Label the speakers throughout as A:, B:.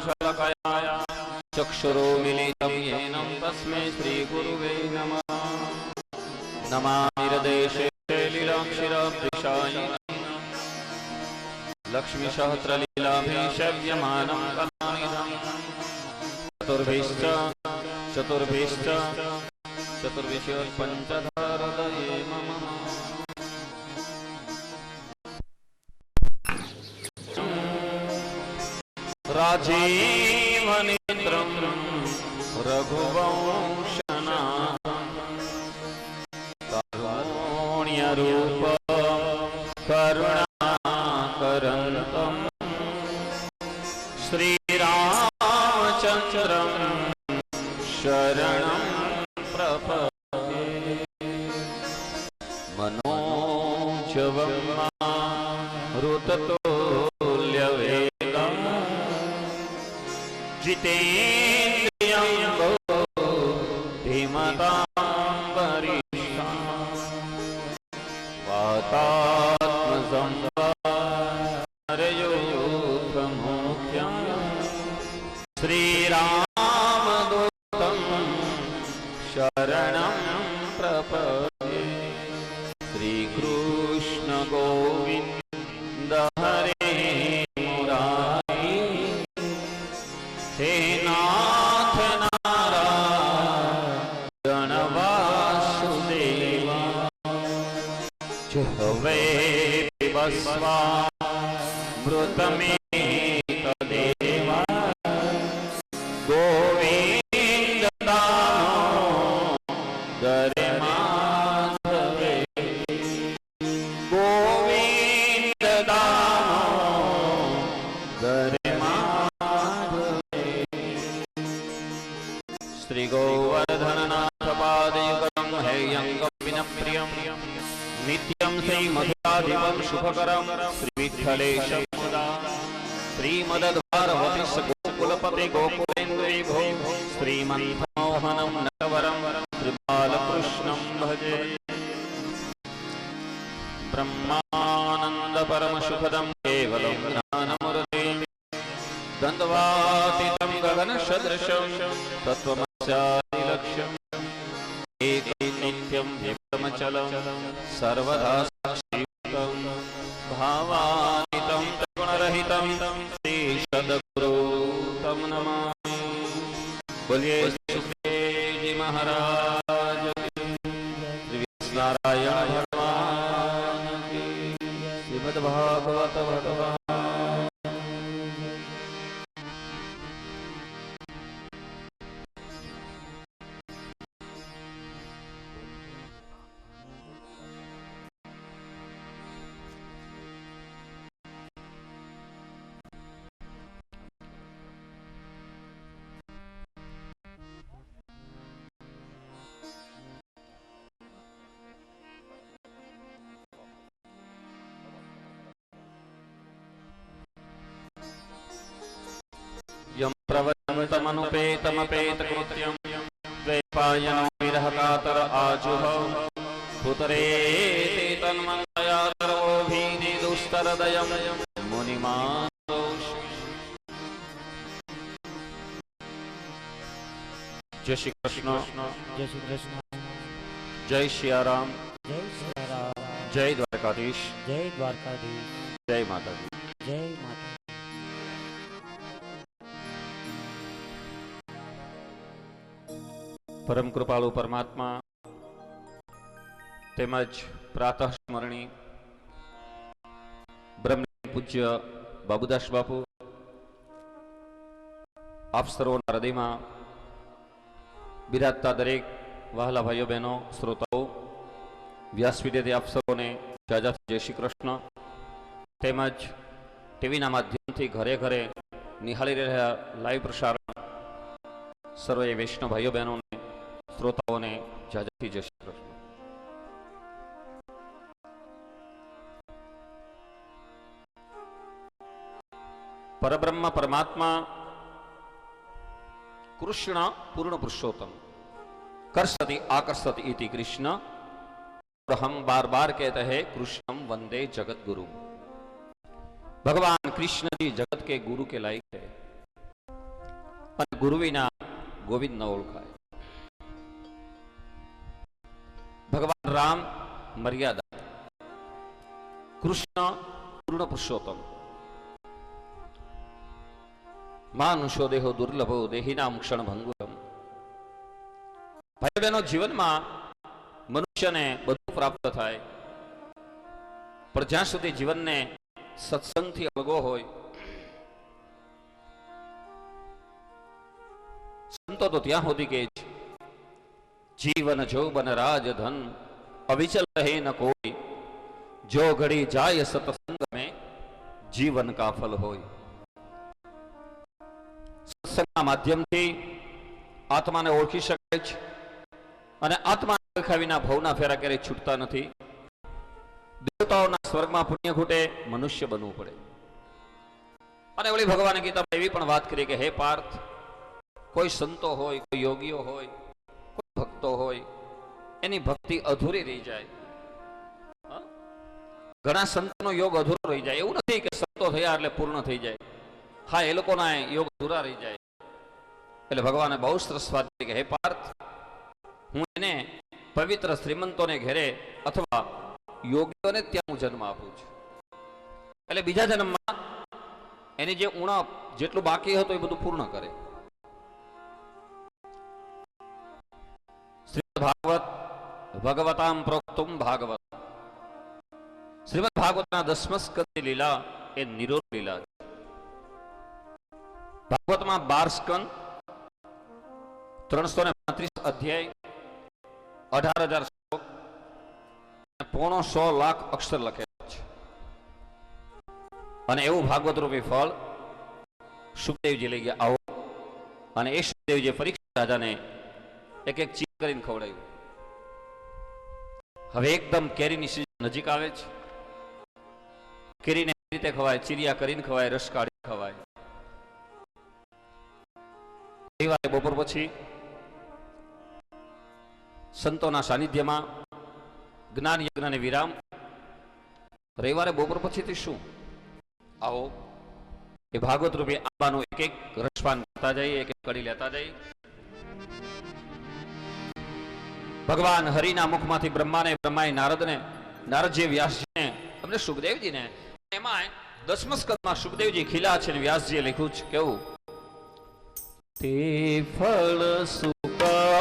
A: शलाकया चक्षुरुन्मीलितं येन तस्मै श्रीगुरुवे नमः। नमामि हृदये लीलाक्षरप्रिशायिने लक्ष्मीसहस्रलीलाभिषेव्यमानं कलानिधं चतुर्भिश्च चतुर्भिश्च चतुर्विशोत्पञ्चधारदये मम। राजीवनेत्रं रघुवंशनाथं कारुण्यरूप करुणाकरन्तं श्रीरामचन्द्रं शरणं प्रपद्ये। मनोजवं मारुततुल्यवेगं जितेन्द्रियं धीमतां वरिष्ठं वातात्मजं हरयोगमुख्यं श्रीरामदूतं शरणं प्रपद्ये। श्रीकृष्ण गोविन्द हरे मुरारी हे नाथ नारायण वासुदेवा जिह्वे पिबस्वा मृतमेतदेवा गोविन्द दामोदर माधवे गोविन्द दामोदर माधवे। श्री गोवर्धननाथ पादयुगं हेयंगं विनप्रियं नित्यं श्रीमधुराधिपं शुभकरं श्रीविठ्ठलेशं मुदा श्रीमदद्वारवतीश गोकुलपते गोकुलेन्द्रविभो श्रीमन्मोहनं नटवरं श्रीबालकृष्णं भजे। ब्रह्मानंद परमसुखदं केवलं ज्ञानमूर्तिं द्वन्द्वातीतं गगनसदृशं तत्त्वमस्यादिलक्ष्यम् एकं नित्यं विक्रमचलं सर्वदा साक्षितं भावानितं त्रिगुणरहितं श्रीसद्गुरुं नमामि। बोलिए सुखदेव जी महाराज श्री नारायण भगवान की श्रीमद्भागवत भगवान। यं प्रवदन्तमनुपेतमपेतकृत्यं द्वैपायनो विरहकातर आजुहौ पुतरेति तन्मन्दया सर्वोऽभिनिदुस्तरदयं मुनिमानतोऽस्मि। जय श्री कृष्ण,
B: जय श्री कृष्ण,
A: जय सियाराम,
B: जय सियाराम,
A: जय द्वारकाधीश,
B: जय द्वारकाधीश,
A: जय माता दी,
B: जय माता।
A: परम कृपालु परमात्मा तेमज प्रातः स्मरणी ब्रह्म पूज्य बाबुदास बापू आप सर्वोना हृदयमां बिराजता दरेक वहाला भाईओ बहनों श्रोताओं व्यासपीठेથી આપ સૌને જય શ્રી કૃષ્ણ તેમજ ટીવીના માધ્યમથી ઘરે ઘરે નિહાળી રહ્યા લાઈવ પ્રસારણ સર્વે વૈષ્ણવ ભાઈઓ બહેનોને શ્રોતાઓને જય શ્રી કૃષ્ણ। परब्रह्म परमात्मा कृष्ण पूर्ण पुरुषोत्तम कर्षति आकर्षति इति कृष्ण। और हम बार बार कहते हैं कृष्णम वंदे जगत गुरु। भगवान कृष्ण जी जगत के गुरु के लायक है। ગુરુ વિના ગોવિંદ ન ઓળખાય. ભગવાન રામ મર્યાદા, કૃષ્ણ પૂર્ણ પુરુષોત્તમ. માનુષો દેહો દુર્લભો દેહિનામ ક્ષણ ભંગુરમ. ભાઈ બહેનો, જીવનમાં મનુષ્યને બધું પ્રાપ્ત થાય, પણ જ્યાં સુધી જીવનને સત્સંગથી અળગો હોય, સંતો તો ત્યાં સુધી કે જીવન જોબન રાજધન અવિચલ રહે ન કોઈ, જો ઘડી જાય સત્સંગ में જીવન કા ફલ હોય. સત્સંગના માધ્યમથી આત્માને ઓળખી શકાય છે, અને આત્મા ઓળખ્યા વિના ભવના ફેરા ક્યારેય છૂટતા નથી. દેવતાઓના સ્વર્ગમાં પુણ્ય ખૂટે, મનુષ્ય બનવું પડે. અને વળી ભગવાને ગીતામાં એવી પણ વાત કરી કે હે પાર્થ, કોઈ સંતો હોય, કોઈ યોગીઓ હોય, કોઈ ભક્તો હોય, એની ભક્તિ અધૂરી રહી જાય. ઘણા સંતોનો યોગ અધૂરો રહી જાય. એવું નથી કે સંતો થયા એટલે પૂર્ણ થઈ જાય. હા, એ લોકોના યોગ અધૂરા રહી જાય. એટલે ભગવાને બહુ સરસ વાત કરી કે હે પાર્થ, હું એને પવિત્ર શ્રીમંતોને ઘેરે અથવા યોગીઓને ત્યાં હું જન્મ આપું છું. એટલે બીજા જન્મમાં એની જે ઉણપ જેટલું બાકી હતું એ બધું પૂર્ણ કરે. શ્રીમદ ભાગવત ભગવતામ પ્રોક્તુમ ભાગવત. શ્રીમદ ભાગવતના 10મા સ્કંદની લીલા એ નિરોધ લીલા છે. ભાગવતમાં 12 સ્કંદ, 335 અધ્યાય, 18,000 શ્લોક, 1.25 લાખ અક્ષર લખેલા છે. અને એવું ભાગવત રૂપી ફળ સુખદેવજી લઈ ગયા. આવો, અને એ સુખદેવજી પરીક્ષિત રાજાને એક એક ચીર કરીને ખવડાવ્યું. હવે એકદમ કેરીની સીઝન નજીક આવે છે. કેરીને રીતે ખવાય, ચીરિયા કરીને ખવાય, રસ કાઢી ખવાય. રવિવારે બપોર પછી સંતોના સાનિધ્યમાં જ્ઞાન યજ્ઞને વિરામ. રવિવારે બપોર પછીથી શું? આવો, એ ભાગવત રૂપી આંબાનું એક એક રસપાન કરતા જઈએ, એક એક કડી લેતા જઈએ. ભગવાન હરિના મુખમાંથી બ્રહ્માને, બ્રહ્માએ નારદને, નારદજી વ્યાસજીને, અમને સુખદેવજીને. એમાં 10મા સ્કંદમાં સુખદેવજી ખીલા છે, વ્યાસજીએ લખ્યું છે કેવું? તે ફળ સુખદેવજી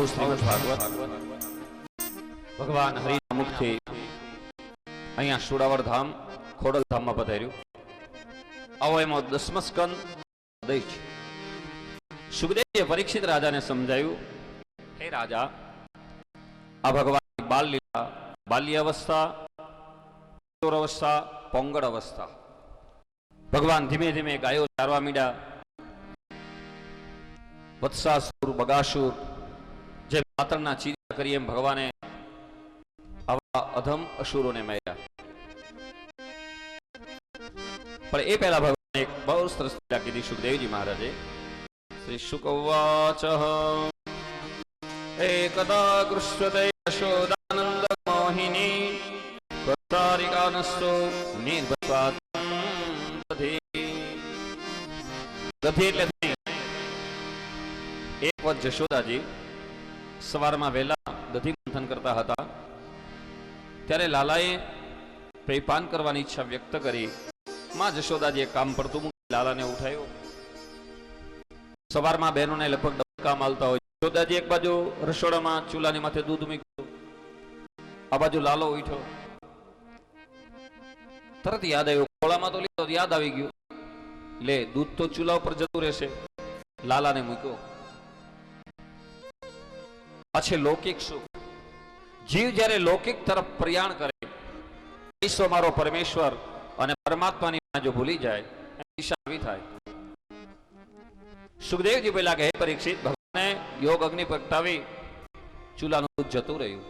A: આવું શ્રીમદ ભાગવત ભગવાન હરિના મુખથી અહીંયા સુડાવર ધામ ખોડલ ધામમાં પધાર્યું. આવો એમાં 10મો સ્કંદ દૈચ. સુખદેવજીએ પરીક્ષિત રાજાને સમજાયું, હે રાજા, આ ભગવાનની બાલ લીલા, બાલ્ય અવસ્થા, કિશોર અવસ્થા, પોંગળ અવસ્થા. ભગવાન ધીમે ધીમે ગાયો ચારવા મીડ્યા. વત્સાસુર, બગાસુર જે માતરના ચીરા કરી એમ ભગવાને આવા અધમ અસુરોને માર્યા. પણ એ પહેલા ભગવાને એક બહુ સરસ લીલા કીધી સુખદેવજી મહારાજે. શ્રી શુકવાચ એકદા કૃષ્યતે યશોદાનંદ મોહિની કતારિકાનસ્તો નિર્ભસ્વાત દધી. દધી એટલે એક વખત જશોદાજી સવારમાં વહેલા દધી મંથન કરતા હતા ત્યારે લાલાએ પ્રેપાન કરવાની ઈચ્છા વ્યક્ત કરી. માં જશોદાજી એક કામ પડતું મૂકી લાલાને ઉઠાયો. સવારમાં બહેનોને લગભગ ડબકા માલતા હોય. જશોદાજી એક બાજુ રસોડામાં ચૂલાની માથે દૂધ મૂક્યું, આ બાજુ લાલો ઉઠ્યો. તરત યાદ આવ્યું, ખોળામાં તો લીધો, યાદ આવી ગયું, લે દૂધ તો ચૂલા ઉપર જતું રહેશે. લાલાને મૂક્યો. પછી લૌકિક સુખ. જીવ જ્યારે લૌકિક તરફ પ્રયાણ કરે, ઈશ્વર મારો પરમેશ્વર અને પરમાત્માની જો ભૂલી જાય, દિશા આવી થાય. સુખદેવજી પેલા કહે, પરીક્ષિત, ભગવાને યોગ અગ્નિ પ્રગટાવી ચૂલાનું દૂધ જતું રહ્યું.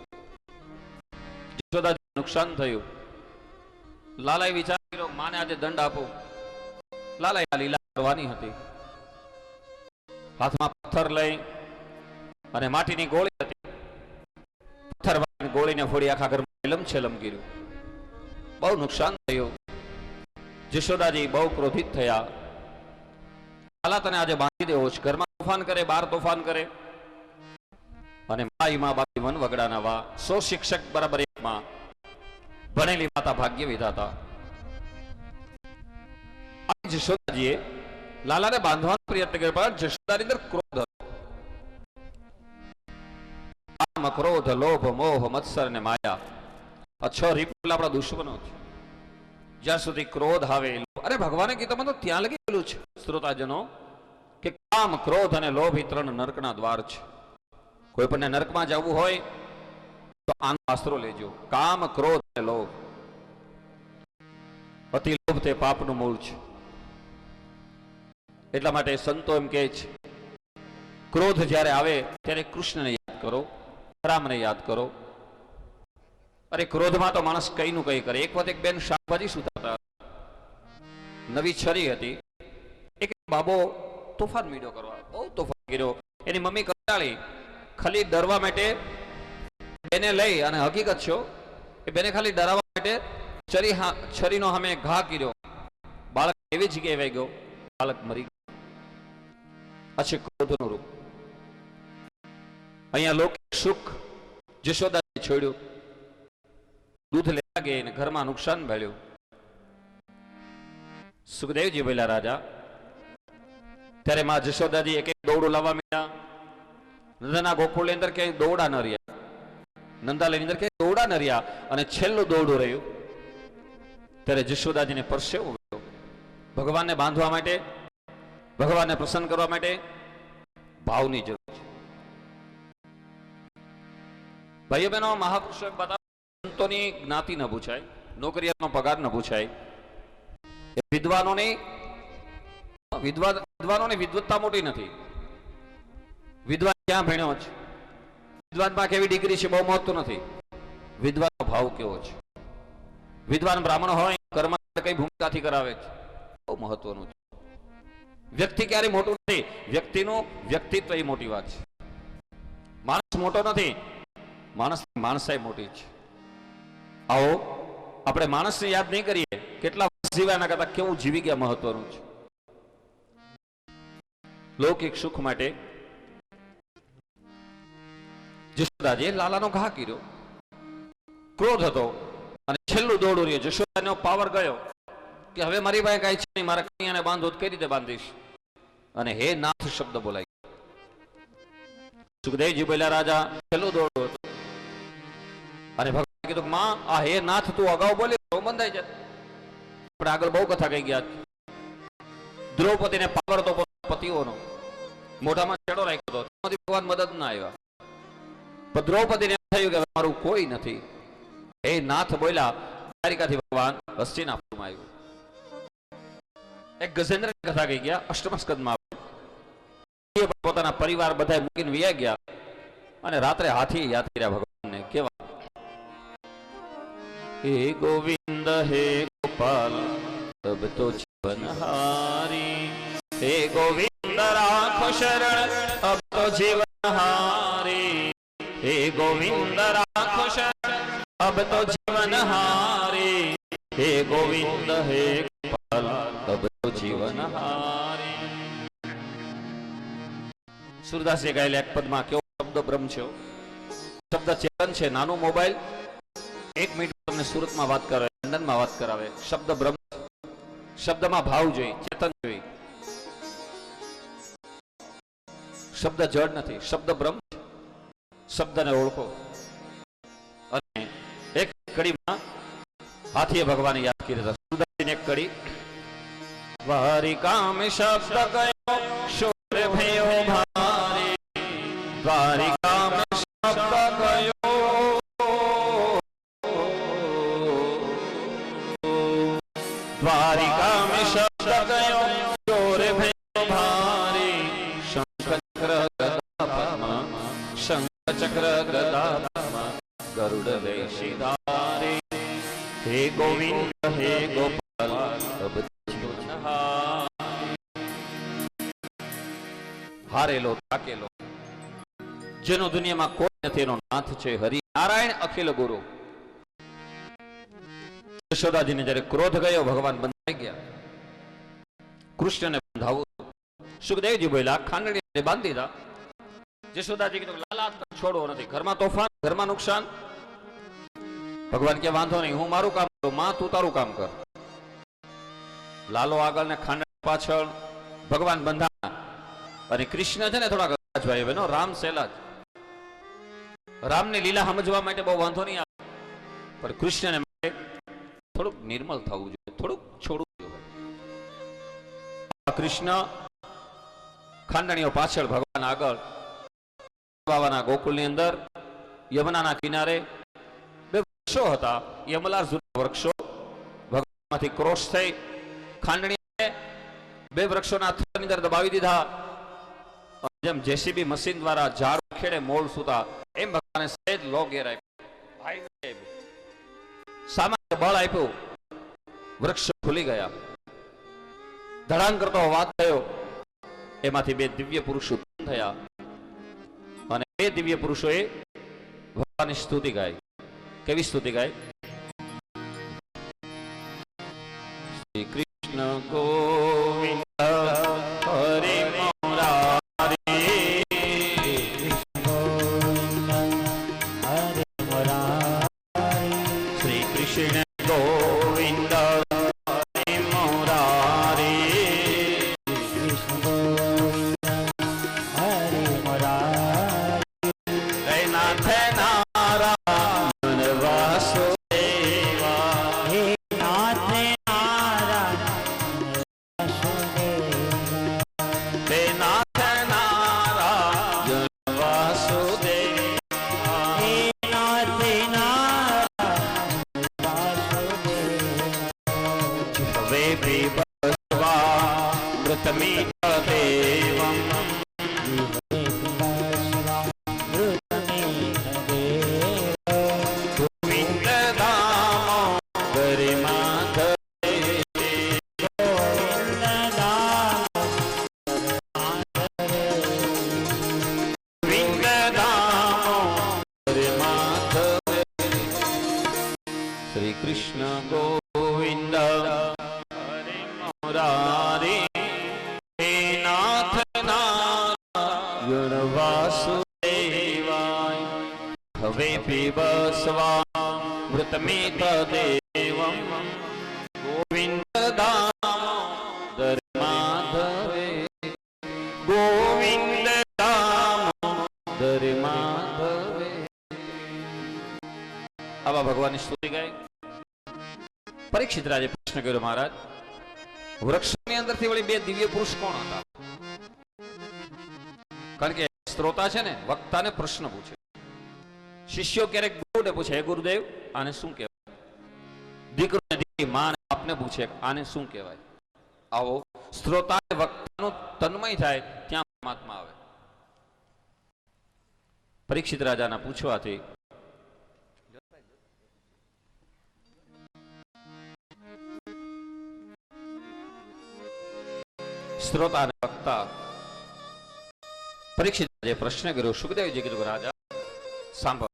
A: જશોદાજીને નુકસાન થયું. લાલાએ વિચાર કર્યો, માને આજે દંડ આપો. લાલાએ આ લીલા કરવાની હતી. હાથમાં પથ્થર લઈ અને માટીની ગોળી હતી. પથ્થર ગોળીને ફોડી આખા ઘરમાં લમછેલમ કર્યું. બહુ નુકસાન થયું. જશોદાજી બહુ ક્રોધિત થયા. લાલા તને આજે બાંધી દેવો છે. ઘરમાં તોફાન કરે, બહાર તોફાન કરે. અને માઈ માં બાપી મન વગડાના વા. 100 શિક્ષક બરાબર એક માં. ભણેલી માતા ભાગ્ય વિધાતા. જશોદાજીએ લાલાને બાંધવાનો પ્રયત્ન કર્યો, પણ જશોદાની અંદર ક્રોધ હતો. કામ, ક્રોધ, લોભ, મોહ, મત્સર અને માયા આ 6 રીપલ આપણા દુશ્મનો છે. જ્યાં સુધી ક્રોધ આવે, અરે ભગવાને કીધું તો ત્યાં લખેલું છે શ્રોતાજનો કે કામ, ક્રોધ અને લોભ એ 3 નરકના દ્વાર છે. કોઈ પણ નરકમાં જવું હોય તો આનો આશરો લેજો. કામ, ક્રોધ અને લોભ. અતિ લોભ તે પાપનું મૂળ છે. એટલા માટે સંતો એમ કહે છે, ક્રોધ જ્યારે આવે ત્યારે કૃષ્ણને યાદ કરો, રામને યાદ કરો. અરે ક્રોધમાં તો માણસ કઈ નું કઈ કરે. એક વખત એક બેન શાકભાજી સુધારતા, નવી છરી હતી. એક બાબો તોફાન મીડો કરવા, બહુ તોફાન કર્યો. એની મમ્મી કંટાળી, ખાલી ડરવા માટે બેને લઈ, અને હકીકત છો એ બેને ખાલી ડરાવવા માટે છરીનો સામે ઘા કર્યો. બાળક એવી જગ્યાએ વહી ગયો, બાળક મરી ગયો. અચ્છે ક્રોધનું રૂપ. અહીંયા લૌકિક સુખ જશોદાએ છોડ્યું. દૂધ લેવા ગઈ અને ઘરમાં નુકસાન ભળ્યું. સુખદેવજી બોલ્યા, રાજા, ત્યારે માં જશોદાજી એક એક દોડું લાવવા માંડ્યા. નંદના ગોકુળની અંદર ક્યાંય દોડા ન રહ્યા, નંદાલયની અંદર ક્યાંય દોડા ન રહ્યા. અને છેલ્લું દોડું રહ્યું ત્યારે જશોદાજીને પરસેવો વળ્યો. ભગવાનને બાંધવા માટે, ભગવાનને પ્રસન્ન કરવા માટે ભાવની જરૂર છે. ભાઈઓ બહેનો, મહાપુરુષો બતાવે, સંતોની જ્ઞાતિ ન પૂછાય, નોકરીનો પગાર ન પૂછાય. વિદ્વાનોની વિદ્વત્તા મોટી નથી. વિદ્વાન ક્યાં ભણ્યો છે, વિદ્વાનમાં કેવી ડિગ્રી છે, બહુ મહત્વ નથી. વિદ્વાનનો ભાવ કેવો છે. વિદ્વાન બ્રાહ્મણ હોય, કર્મ કઈ ભૂમિકાથી કરાવે છે, બહુ મહત્વનું છે. વ્યક્તિ ક્યારે મોટું નથી. વ્યક્તિનું વ્યક્તિત્વ એ મોટી વાત છે. માણસ મોટો નથી, માણસાઈ મોટી છે. આવો આપણે માણસને યાદ નહીં કરીએ, કેટલા વર્ષ જીવ્યા કરતા કેવું જીવી ગયા મહત્વનું છે. લૌકિક સુખ માટે જશોદાજીએ લાલાનો ઘા કર્યો. ક્રોધ હતો અને છેલ્લું દોડું રહ્યું. જશોદાનો પાવર ગયો કે હવે મારી પાસે કાંઈ છે નહીં, મારા કન્યાને બાંધો કઈ રીતે બાંધીશ. અને હે નાથ શબ્દ બોલાય. સુખદેવજી બોલ્યા રાજા છેલ્લું દોડું હતું અને ભગવાન કીધું માં આ હે નાથ તું અગાઉ બોલી તો બંધાઈ જાય. આપણે આગળ બહુ કથા કહી ગયા. દ્રૌપદીને પાવર તો પતિઓનો મોઢામાં છેડો રાખ્યો હતો, તેમાંથી ભગવાન મદદ ના આવ્યા. પણ દ્રૌપદીને થયું કે મારું કોઈ નથી. હે નાથ બોલ્યા દ્વારિકાથી ભગવાન હસ્તિનાપુરમાં આવ્યું. એક ગજેન્દ્ર કથા કહી ગયા અષ્ટમ સ્કંદમાં. પોતાના પરિવાર બધા મૂકીને વ્યા ગયા અને રાત્રે હાથી યાદ કર્યા ભગવાનને. કેવા હે ગોવિંદ હે ગોપાલ તબ તો જીવનહારી, હે ગોવિંદ રાખો શરણ અબ તો જીવનહારી, હે ગોવિંદ રાખો શરણ અબ તો જીવનહારી, હે ગોવિંદ હે ગોપાલ અબ તો જીવનહારી. સુરદાસજી ગાયેલા એક પદમાં કેવો શબ્દ બ્રહ્મ છે. શબ્દ ચેતન છે. નાનો મોબાઈલ 1 મિનિટ તમને સુરતમાં વાત કરાવે, લંડનમાં વાત કરાવે. શબ્દ બ્રહ્મ, શબ્દમાં ભાવ જોઈએ, ચેતન જોઈએ. શબ્દ જડ નથી, શબ્દ બ્રહ્મ. શબ્દને ઓળખો. અને એક કડીમાં હાથીએ ભગવાન યાદ કરી હતા. સુરદાસજીની એક કડી વારિકામ શબ્દ ગયો શોર ભયો ભારી, દ્વારિકામાં શબ્દ ગયો, દ્વારિકામાં શબ્દ ગયો શોર ભયો ભારી, શંખ ચક્ર ગદા પદ્મ, શંખ ચક્ર ગદા પદ્મ, ગરુડ વેશી ધારી, હે ગોવિંદ હે ગોપાલ અબ હારેલો થાકેલો જેનો દુનિયામાં કોઈ નથી એનો નાથ છે હરિ નારાયણ અખિલ ગુરુ. યશોદાજીને જ્યારે ક્રોધ ગયો ભગવાન બંધાઈ ગયા. કૃષ્ણને બંધાવું. સુખદેવજી બોલ્યા ખાંડણીને બાંધી દીધા. યશોદાજી કીધું લાલા છોડવો નથી, ઘરમાં તોફાન, ઘરમાં નુકસાન. ભગવાન કે વાંધો નહીં, હું મારું કામ કરું, માં તું તારું કામ કર. લાલો આગળ ને ખાંડણી પાછળ. ભગવાન બંધા અને કૃષ્ણ છે ને થોડાક ભાઈ બહેનો રામ સહેલા જ. રામની લીલા સમજવા માટે બહુ વાંધો નહીં આવે, પણ કૃષ્ણને માટે થોડુંક નિર્મલ થવું જોઈએ, થોડુંક છોડવું જોઈએ. કૃષ્ણ ખાંડણીઓ પાછળ, ભગવાન આગળ. બાવાના ગોકુળની અંદર યમુનાના કિનારે 2 વૃક્ષો હતા. યમલાર જૂના વૃક્ષો. ભગવાનમાંથી ક્રોશ થઈ ખાંડણીએ 2 વૃક્ષોના થડની અંદર દબાવી દીધા. જેમ જેસીબી મશીન દ્વારા ઝાડ ખેડે મોલ સુતા, એમ ભગવાને સહેજ લો ગેર આપ્યો, સામાન્ય બળ આપ્યું. વૃક્ષ ખુલી ગયા. ધડાંગ કરતો વાત થયો. એમાંથી 2 દિવ્ય પુરુષો ઉત્પન્ન થયા અને 2 દિવ્ય પુરુષોએ ભગવાનની સ્તુતિ ગાઈ. કેવી સ્તુતિ ગાઈ? શ્રી કૃષ્ણ ગોવિંદ હરે શ્રી કૃષ્ણ ગોવિંદ હરે મુરારી, હે નાથ નારાયણ વાસુદેવાય, હવે પીબસ્વા મૃતમિત દેવમ ગોવિંદ દામોદર માધવે, ગોવિંદ દામોદર ભગવાનની સ્તુતિ ગાય. પરીક્ષિત રાજે પ્રશ્ન કર્યો, મહારાજ વૃક્ષની અંદરથી વળી બે દિવ્ય પુરુષ કોણ હતા? કારણ કે શ્રોતા છે ને વક્તાને પ્રશ્ન પૂછે, શિષ્યો ક્યારેક ગુરુને પૂછે, હે ગુરુદેવ આને શું કહેવાય? દીકરો ને દીકરી માં આપને પૂછે આને શું કહેવાય? આવો શ્રોતા વક્તાનો તન્મય થાય ત્યાં પરમાત્મા આવે. પરીક્ષિત રાજાના પૂછવાથી શ્રોતા અને વક્તા પરીક્ષિત રાજાએ પ્રશ્ન કર્યો. સુખદેવજી કીધું, રાજા સાંભળ,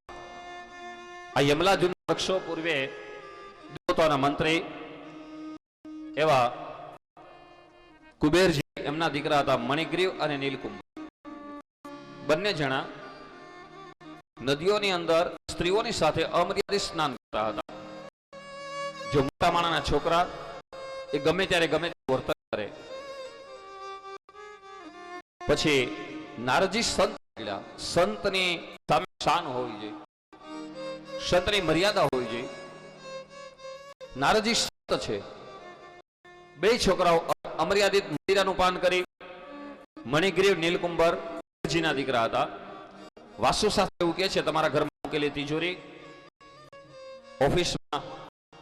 A: આ યમલાજુન વૃક્ષો પૂર્વે દેવતાના મંત્રી એવા કુબેરજી, એમના દીકરા હતા મણિગ્રીવ અને નીલકુંભ. બંને જણા નદીઓની અંદર સ્ત્રીઓની સાથે અમર્યાદિત સ્નાન કરતા હતા. જો મોટા માણાના છોકરા એ ગમે ત્યારે ગમે તે વર્તન કરે. પછી નારદજી સંત મળ્યા. સંતની સામે શાન હોવી જોઈએ, સંતની મર્યાદા હોવી જોઈએ. નારદજી સંત છે. બે છોકરાઓ અમર્યાદિત મદિરાનું પાન કરી. મણિગ્રીવ નીલકુંભર જીના દીકરા હતા. વાસ્તુશાસ્ત્ર એવું કહે છે, તમારા ઘરમાં મૂકેલી તિજોરી, ઓફિસમાં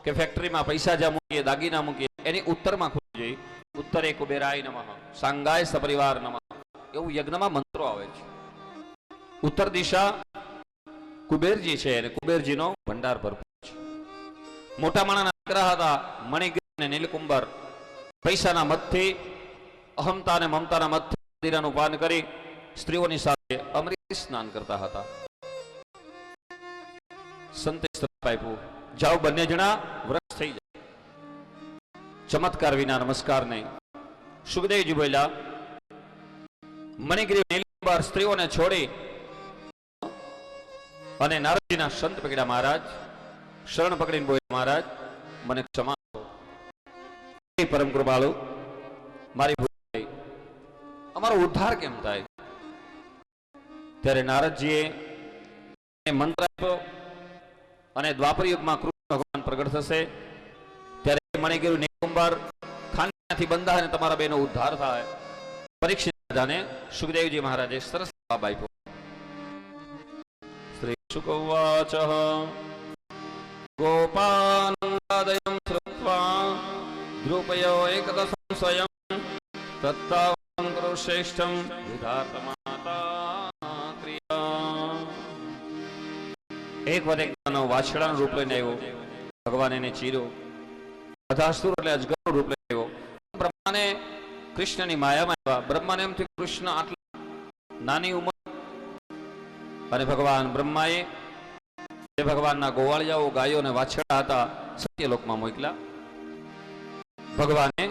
A: કે ફેક્ટરીમાં પૈસા જ્યાં મૂકીએ, દાગીના મૂકીએ, એની ઉત્તરમાં ખુલવી જોઈએ. ઉત્તરે કુબેરાય નમઃ, સાંગાય સપરિવાર નમઃ, એવું યજ્ઞમાં મંત્રો આવે છે. ઉત્તર દિશા કુબેરજી છે અને કુબેરજીનો ભંડાર ભરપૂર છે. મોટા માણાના દીકરા હતા મણિગ્રીવ અને નીલકુંભર. પૈસાના મતથી, અહમતા અને મમતાના મતથી મદિરાનું પાન કરી સ્ત્રીઓની સાથે અમૃત સ્નાન કરતા હતા. સંતે શ્રાપ આપ્યું, જાઓ બંને જણા વૃક્ષ થઈ જાય. ચમત્કાર વિના નમસ્કાર નહીં. સુખદેવજી બોલ્યા, મણિગ્રીવ નીલકુંભર સ્ત્રીઓને છોડી અને નારદજીના સંત પકડ્યા. મહારાજ શરણ પકડીને બોલ્યા, મહારાજ મને ક્ષમા કરો, પરમ કૃપાળુ, મારી ભૂલ થઈ, અમારો ઉદ્ધાર કેમ થાય? ત્યારે નારદજીએ મંત્ર આપ્યો અને દ્વાપર યુગમાં કૃષ્ણ ભગવાન પ્રગટ થશે ત્યારે મણિગ્રીવ નીલકુંભર ખાનથી બંધા અને તમારા બેનો ઉદ્ધાર થાય. પરીક્ષિત રાજાને સુખદેવજી મહારાજે સરસ જવાબ આપ્યો. શ્રી શુક ઉવાચ ગોપાલમ શ્રુત્વા દ્રુપયો એકદશં સ્વયં તત્તાવં કૃ શ્રેષ્ઠં વિધાર્તમાતા ક્રિયા. એક વાર એક વાછડાનું રૂપ લઈને આવ્યો. ભગવાન એને ચીર્યો. અધાસુર એટલે અજગરનું રૂપ લઈને આવ્યો. બ્રહ્માને કૃષ્ણની માયામાં આવ્યા. બ્રહ્માને એમ થયું કૃષ્ણ આટલી નાની ઉંમર, અને ભગવાન બ્રહ્માએ જે ભગવાનના ગોવાળિયાઓ ગાયો અને વાછડા હતા સત્યલોકમાં મોકલ્યા. ભગવાને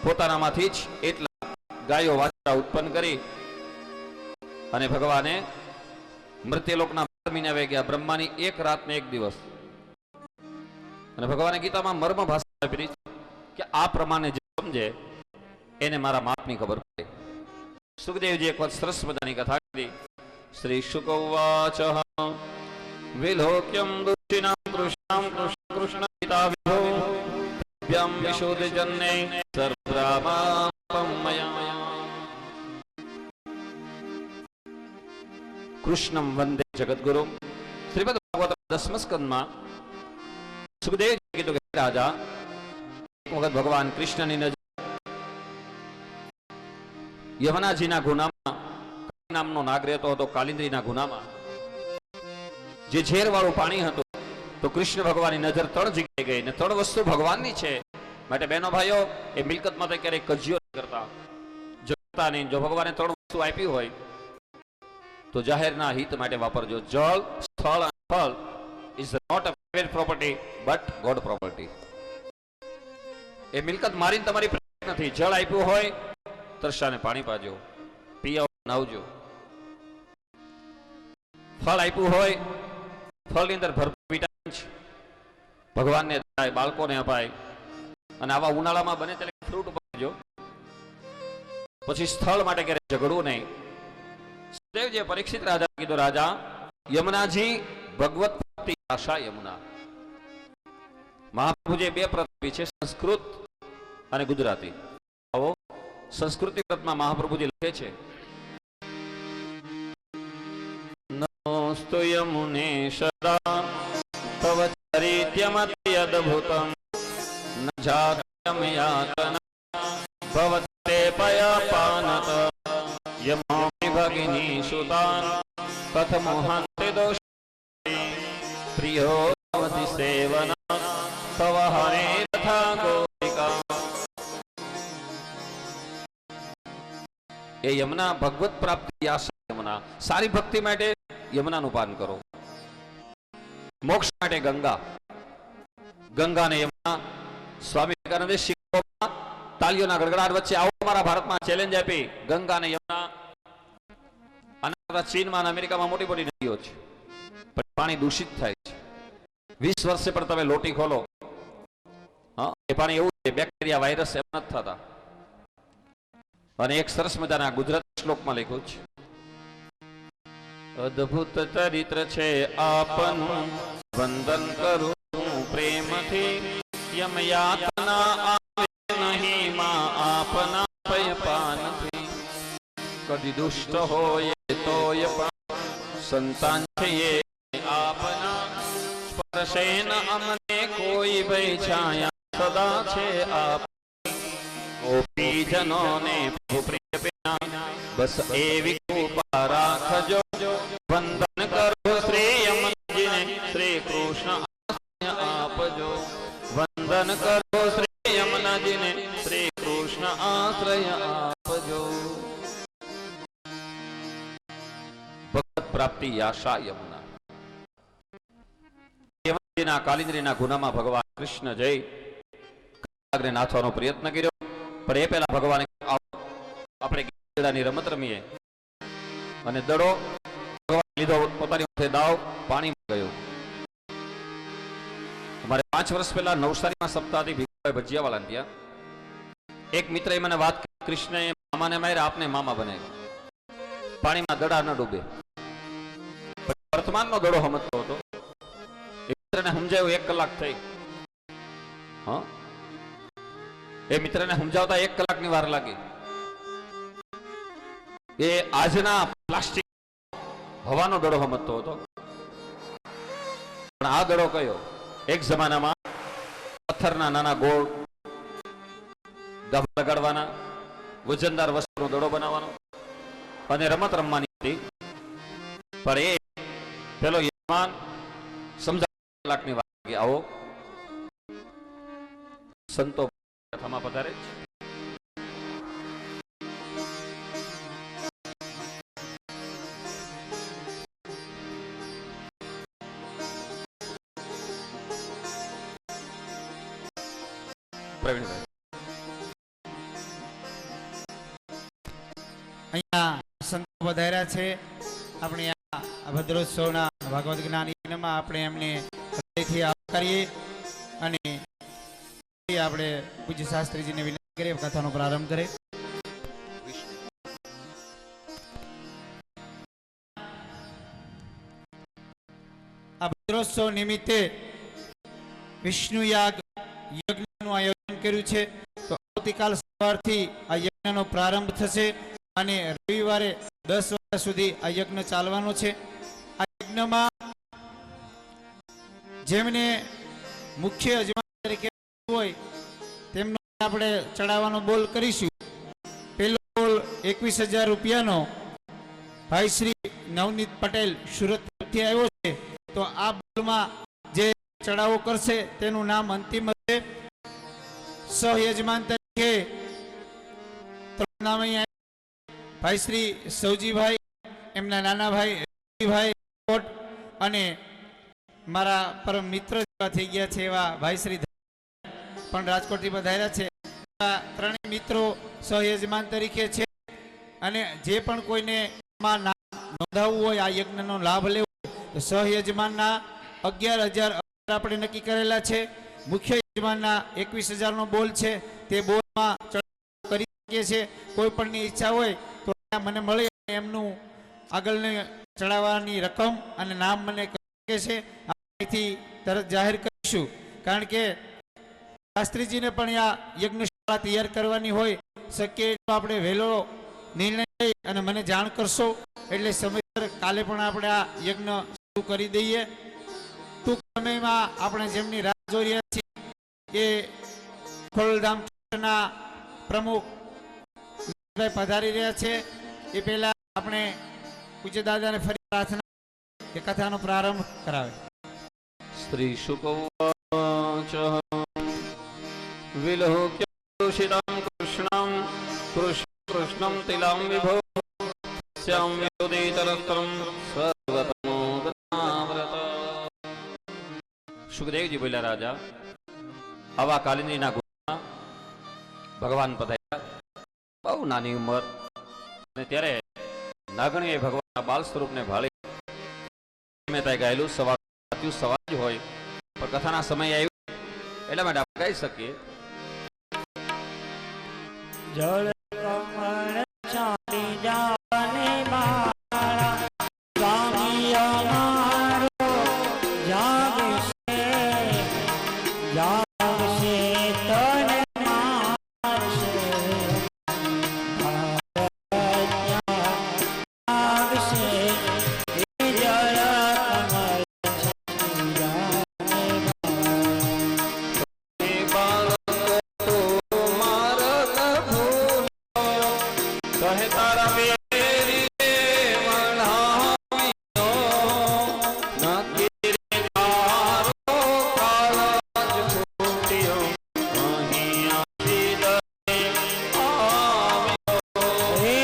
A: પોતાનામાંથી જ એટલા ગાયો વાછડા ઉત્પન્ન કરી અને ભગવાને મૃત્યુલોકના 12 મહિના વહી બ્રહ્માની એક રાત ને એક દિવસ. અને ભગવાને ગીતામાં મર્મ ભાષા આપી કે આ પ્રમાણે જે સમજે એને મારા માપની ખબર પડે. સુખદેવજી એક વખત સરસ મજાની કથા કરી. શ્રી શુક ઉવાચ વિલોક્યમ દુષ્ટિનામ કૃષ્ણામ કૃષ્ણ કૃષ્ણ પિતા વિભો ભ્યમ વિશોધ જન્ને સર્વરામાપમ મયા. કૃષ્ણમ વંદે જગદગુરુ. શ્રીમદ ભાગવત 10મ સ્કંદમાં સુખદેવજી કીધું કે રાજા, એક વખત ભગવાન કૃષ્ણની નજર યમુનાજીના ગુનામાં નામનો નાગ રહેતો હતો. કાલિંદીના ગુનામાં જે ઝેર વાળું પાણી હતું, તો કૃષ્ણ ભગવાનની નજર 3 જગ્યાએ ગઈ ને 3 વસ્તુ ભગવાનની છે. માટે બહેનો ભાઈઓ, એ મિલકતમાં તો ક્યારેય કજિયો નહીં કરતા, જગતા નહીં. જો ભગવાને 3 વસ્તુ આપી હોય તો જાહેરના હિત માટે વાપરજો. જળ, સ્થળ અને ફળ is not a private property but God property. એ મિલકત મારીને તમારી નથી. જળ આપ્યું હોય તરસાને પાણી પાજો, પીઓ, નાવજો. ફળ આપ્યું હોય, ફળની અંદર ભરપૂર વિટામિન છે, ભગવાનને અપાય, બાળકોને અપાય. અને આવા ઉનાળામાં બને ત્યારે ફ્રૂટ પાજો. પછી સ્થળ માટે ક્યારેય ઝઘડવું નહીં. સુખદેવજીએ પરીક્ષિત રાજા કીધું, રાજા યમુનાજી ભગવત ભક્તિ આશા યમુના. મહાપ્રભુજીએ બે પ્રત આપી છે, સંસ્કૃત અને ગુજરાતી. આવો સંસ્કૃતિ પ્રતમાં મહાપ્રભુજી લખે છે, નમોસ્તુ યમુને સદા તવ ચરિત્યમત્યદ્ભુતમ ન જાત્યમ યાતના ભવતે પયપાનત યમોમિ ભગિની સુતાન કથમોહન્તે દોષે પ્રિયો ભવતિ સેવના તવ હરે તથા ગોપિકા. એ યમુના ભગવત પ્રાપ્તિ આશા યમુના. સારી ભક્તિ માટે યમુનાનું પાન કરો. મોક્ષ માટે ગંગા. ગંગા અને યમુના. સ્વામી વિવેકાનંદે શિકાગોમાં તાલીઓના ગડગડાટ વચ્ચે આવો અમારા ભારતમાં ચેલેન્જ આપી. ગંગા અને યમુના. અને ચીનમાં અને અમેરિકામાં મોટી મોટી નદીઓ છે, પણ પાણી દૂષિત થાય છે. 20 વર્ષે પણ તમે લોટી ખોલો, એ પાણી એવું છે, બેક્ટેરિયા વાયરસ એમ નથી થતા. અને એક સરસ મજાના ગુજરાતી શ્લોકમાં લખ્યું છે, અદ્ભુત ચરિત્ર છે આપનું વંદન કરું પ્રેમથી યમ યાતના આવે નહીં માં આપના પયપાનથી. કદી દુષ્ટ હોય તોય પણ સંતાન છે આપના સ્પર્શેન અમને કોઈ ભય છાયા સદા છે આપ. ગોપી જનોને પ્રિય પિતા બસ એવી કૃપા રાખજો. વંદન કરો શ્રી યમનજીને શ્રી કૃષ્ણ આપજો. વંદન કરો શ્રી યમનજીને શ્રી કૃષ્ણ આશ્રય આપજો. ભગવત પ્રાપ્તિ આશા યમુના. યમનજીના કાલિંદ્રીના ગુનામાં ભગવાન કૃષ્ણ જઈ કાગને નાથવાનો પ્રયત્ન કર્યો, પણ એ પહેલા ભગવાને આપણે ગીડાની રમત રમીએ. અને દડો ભગવાન લીધો, પોતાની માથે દાવ પાણીમાં ગયો. અમારે 5 વર્ષ પહેલા નવસારીમાં સપ્તાહથી ભીખાભાઈ ભજીયાવાળા ત્યાં એક મિત્રએ મને વાત કરી, કૃષ્ણએ મામાને માર્યા, આપને મામા બનાવ્યા. પાણીમાં દડા ન ડૂબે. વર્તમાનનો દડો સમજતો હતો. એ મિત્રને સમજાયું, 1 કલાક થઈ. એ મિત્રને સમજાવતા 1 કલાકની વાર લાગી. એ આજના પ્લાસ્ટિક હવાનો દડો સમજતો હતો, પણ આ દડો કયો? એક જમાનામાં પથ્થરના નાના ગોળ ડાભા લગાડવાના, વજનદાર વસ્તુનો દડો બનાવવાનો અને રમત રમવાની હતી. પણ એ પેલો યજમાન સમજાવવા કલાકની વાર લાગી. આવો સંતો કથામાં પધારે છે. પ્રવીણભાઈ
C: અહીંયા સંતો વધાર્યા છે. આપણે આ ભદ્રોત્સવના ભાગવત જ્ઞાન યજ્ઞમાં આપણે એમને હૃદયથી આવકારીએ અને આપણે પૂજ્ય શાસ્ત્રીજીને વિનંતી કરીએ કથાનો પ્રારંભ કરે. આ ભદ્રોત્સવ નિમિત્તે વિષ્ણુ યાગ યજ્ઞનું આયોજન કર્યું છે. તો આવતીકાલ સવારથી આ યજ્ઞનો પ્રારંભ થશે અને રવિવારે 10 વાગ્યા સુધી આ યજ્ઞ ચાલવાનો છે. આ યજ્ઞમાં જેમને મુખ્ય યજમાન તરીકે હોય તેમનો આપણે ચડાવવાનો બોલ કરીશું. પહેલો બોલ 21,000 રૂપિયાનો ભાઈ શ્રી નવનીત પટેલ સુરત થી આવ્યો છે. તો આ બોલમાં જે ચડાવો કરશે તેનું નામ અંતિમ હશે. સહયજમાન તરીકે નામ અહીંયા ભાઈ શ્રી સૌજીભાઈ, એમના નાના ભાઈ રવિભાઈ કોટ અને મારા પરમ મિત્ર જેવા થઈ ગયા છે એવા ભાઈ શ્રી પણ રાજકોટથી પધાર્યા છે. ત્રણેય મિત્રો સહયજમાન તરીકે છે. અને જે પણ કોઈને નામ નોંધાવવું હોય, આ યજ્ઞનો લાભ લેવો તો સહયજમાનના 11,000 આપણે નક્કી કરેલા છે. મુખ્ય યજમાનના 21,000નો બોલ છે. તે બોલમાં કરી શકીએ છીએ. કોઈ પણની ઈચ્છા હોય તો મને મળે, એમનું આગળને ચડાવવાની રકમ અને નામ મને કહી શકે છે. અહીંથી તરત જાહેર કરીશું. કારણ કે શાસ્ત્રીજીને પણ આ યજ્ઞશાળા તૈયાર કરવાની હોય, શક્ય એટલો આપણે વહેલો નિર્ણય લઈ અને મને જાણ કરશો એટલે સમયસર કાલે પણ આપણે આ યજ્ઞ શરૂ કરી દઈએ. ટૂંક સમયમાં આપણે જેમની રાહ જોઈ રહ્યા છીએ એ ખોડલધામ ટ્રસ્ટના પ્રમુખ પધારી રહ્યા છે. એ પહેલા આપણે પૂજ્ય દાદાને ફરી પ્રાર્થના કે કથાનો પ્રારંભ કરાવે.
A: શ્રી શુકવાચ વિલોક્યોષિતં કૃષ્ણં કૃષ્ણં તિલાં વિભો સ્યામ વિદિતરસ્ત્રં સર્વતમોદનાવ્રત. સુખદેવજી બોલ્યા, રાજા આવા કાલિંદીના ગુણમાં ભગવાન પધાર્યા, બહુ નાની ઉંમર, અને ત્યારે નાગણીએ ભગવાનના બાલ સ્વરૂપને ભાળી મહેતાએ ગાયેલું સવાર જ હોય, પણ કથાના સમય આવ્યો એટલા માટે આપણે ગાઈ શકીએ.
B: જળ કમળ ચાલી જાને મારા સ્વામી અમારો જાગશે જાગશે તને મારશે જાગશે એ જળ કમળ ચાલી જાને
A: કહે તારા વેરી વણાવ્યો, નક્કી રે તારો કાળ જ ફૂટ્યો, અહીં આવી દરે આવ્યો.
B: હે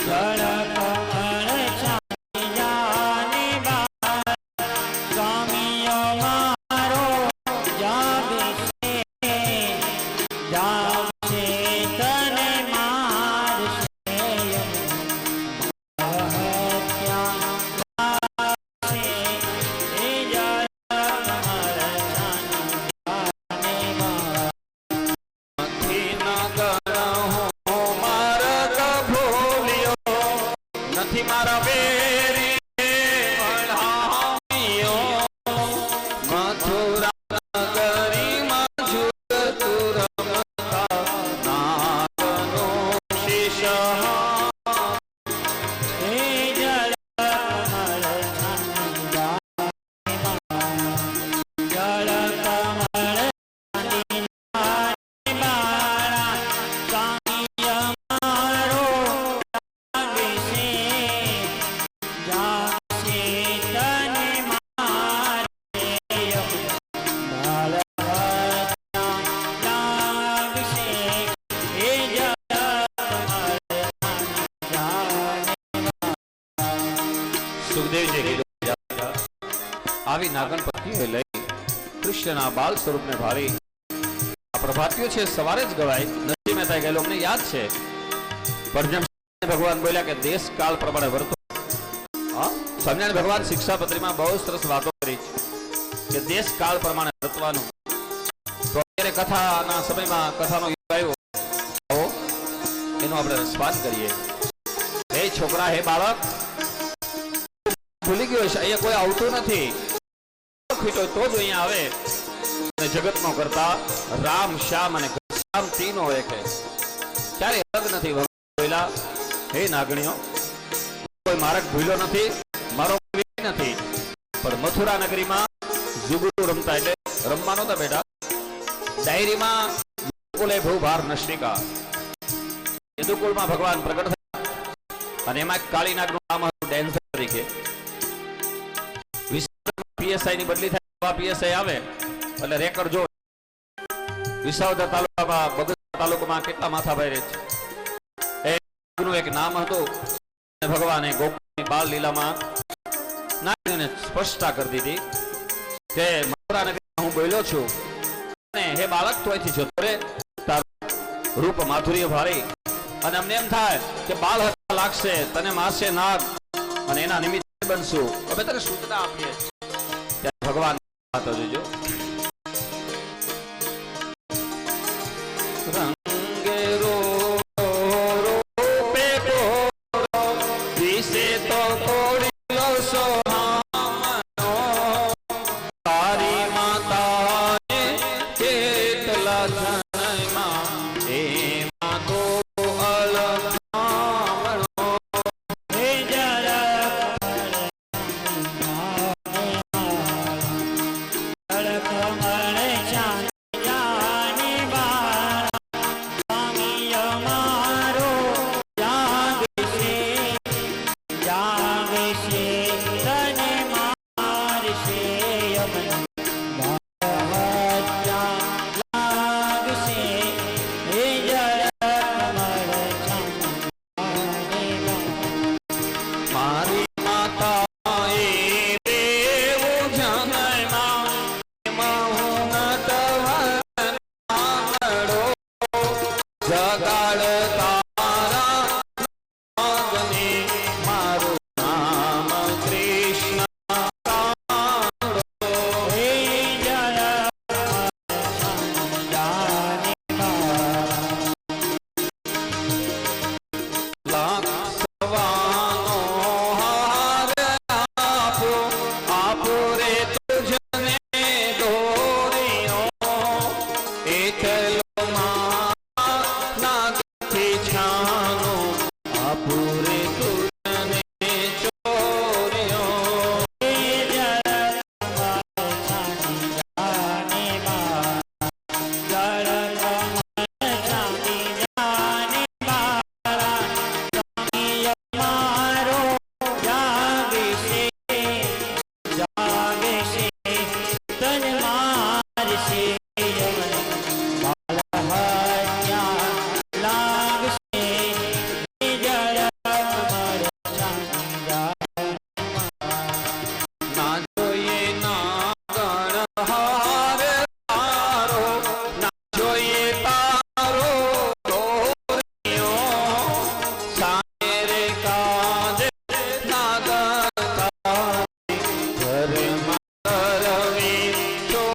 B: જળ કમળ ચાલી જાને બાર, સ્વામી અમારો જાગશે જાગશે તને મારશે જાગશે એ જળ કમળ ચાલી
A: નથી નગર હું માર્ગ ભૂલ્યો, નથી મારા વેરી વણાવ્યો, મથુરા નગરીમાં જુગતું રમતા નાગનો શીશ.
B: હે જળ કમળ ચાલી જળ કમળ ચાલી મારા સ્વામી અમારો જાગશે જાગશે તને મારશે જાગશે એ જળ કમળ
A: સુખદેવજી કીધું, આવી નાગણ પત્નીએ લઈ કૃષ્ણના બાલ સ્વરૂપને ભાળી આ પ્રભાતિયો છે સવારે જ ગવાય. નરસિંહ મહેતાએ કહેલું, અમને યાદ છે, પણ જેમ ભગવાન બોલ્યા કે દેશ કાળ પ્રમાણે વર્તો. હા, સ્વામિનારાયણ ભગવાન શિક્ષાપત્રીમાં બહુ સરસ વાતો કરી છે કે દેશ કાળ પ્રમાણે વર્તવાનું. તો અત્યારે કથાના સમયમાં કથાનો યુગ આવ્યો, આવો એનું આપણે રસપાન કરીએ. હે છોકરા, હે બાળક, ભૂલી ગયો છે અહીંયા કોઈ આવતું નથી, ખીટો તો જ અહીંયા આવે. અને જગતનો કરતા રામ શ્યામ અને ઘનશ્યામ તીનો એક ક્યારે અલગ નથી. ભગવાન બોલ્યા, હે નાગણીઓ, કોઈ માર્ગ ભૂલ્યો નથી, મારો નથી, પણ મથુરા નગરીમાં જુગુરુ રમતા, એટલે રમવા નહોતા બેટા, ડાયરીમાં યદુકુલે ભૂભાર નશ્રિકા, યદુકુલમાં ભગવાન પ્રગટ થયા અને એમાં કાળી નાગનું નામ હતું ડેન્સર તરીકે. પીએસઆઈ ની બદલી થાય, પીએસઆઈ આવે એટલે રેકર્ડ જો વિસાવદર તાલુકામાં બગસરા તાલુકામાં કેટલા માથાભાઈ રહે છે. એનું એક નામ હતું. ભગવાને ગોકુળની બાળ લીલામાં નાગણીને સ્પષ્ટતા કરી દીધી કે મથુરા નગરીમાં હું બોલ્યો છું અને હે બાળક, તો અહીંથી જતો રે, તારું રૂપ માધુર્ય ભારી, અને અમને એમ થાય કે બાળ હત્યા લાગશે, તને મારશે નાગ અને એના નિમિત્તે બનશું. અમે તને સૂચના આપીએ. ત્યારે ભગવાન વાતો જોજો, રંગે રૂપે દિશે તો કોડી મારી માતા એ દેવું જન્મા એમાં હું નટવર આંગણો જગાડ તારા નાગને મારું નામ કૃષ્ણ કાંડો લાખ સવાનો હાર આપો આપો રે તુજને દોર્યો એકલો નાગથી છાનો આપો રે તુજને ચોર્યો ના જોઈએ નાગણ હાર તારો ના જોઈએ તારો દોર્યો સામે રે કાંદે નાગણ તારે ઘરમાં કરવી ચોર્યો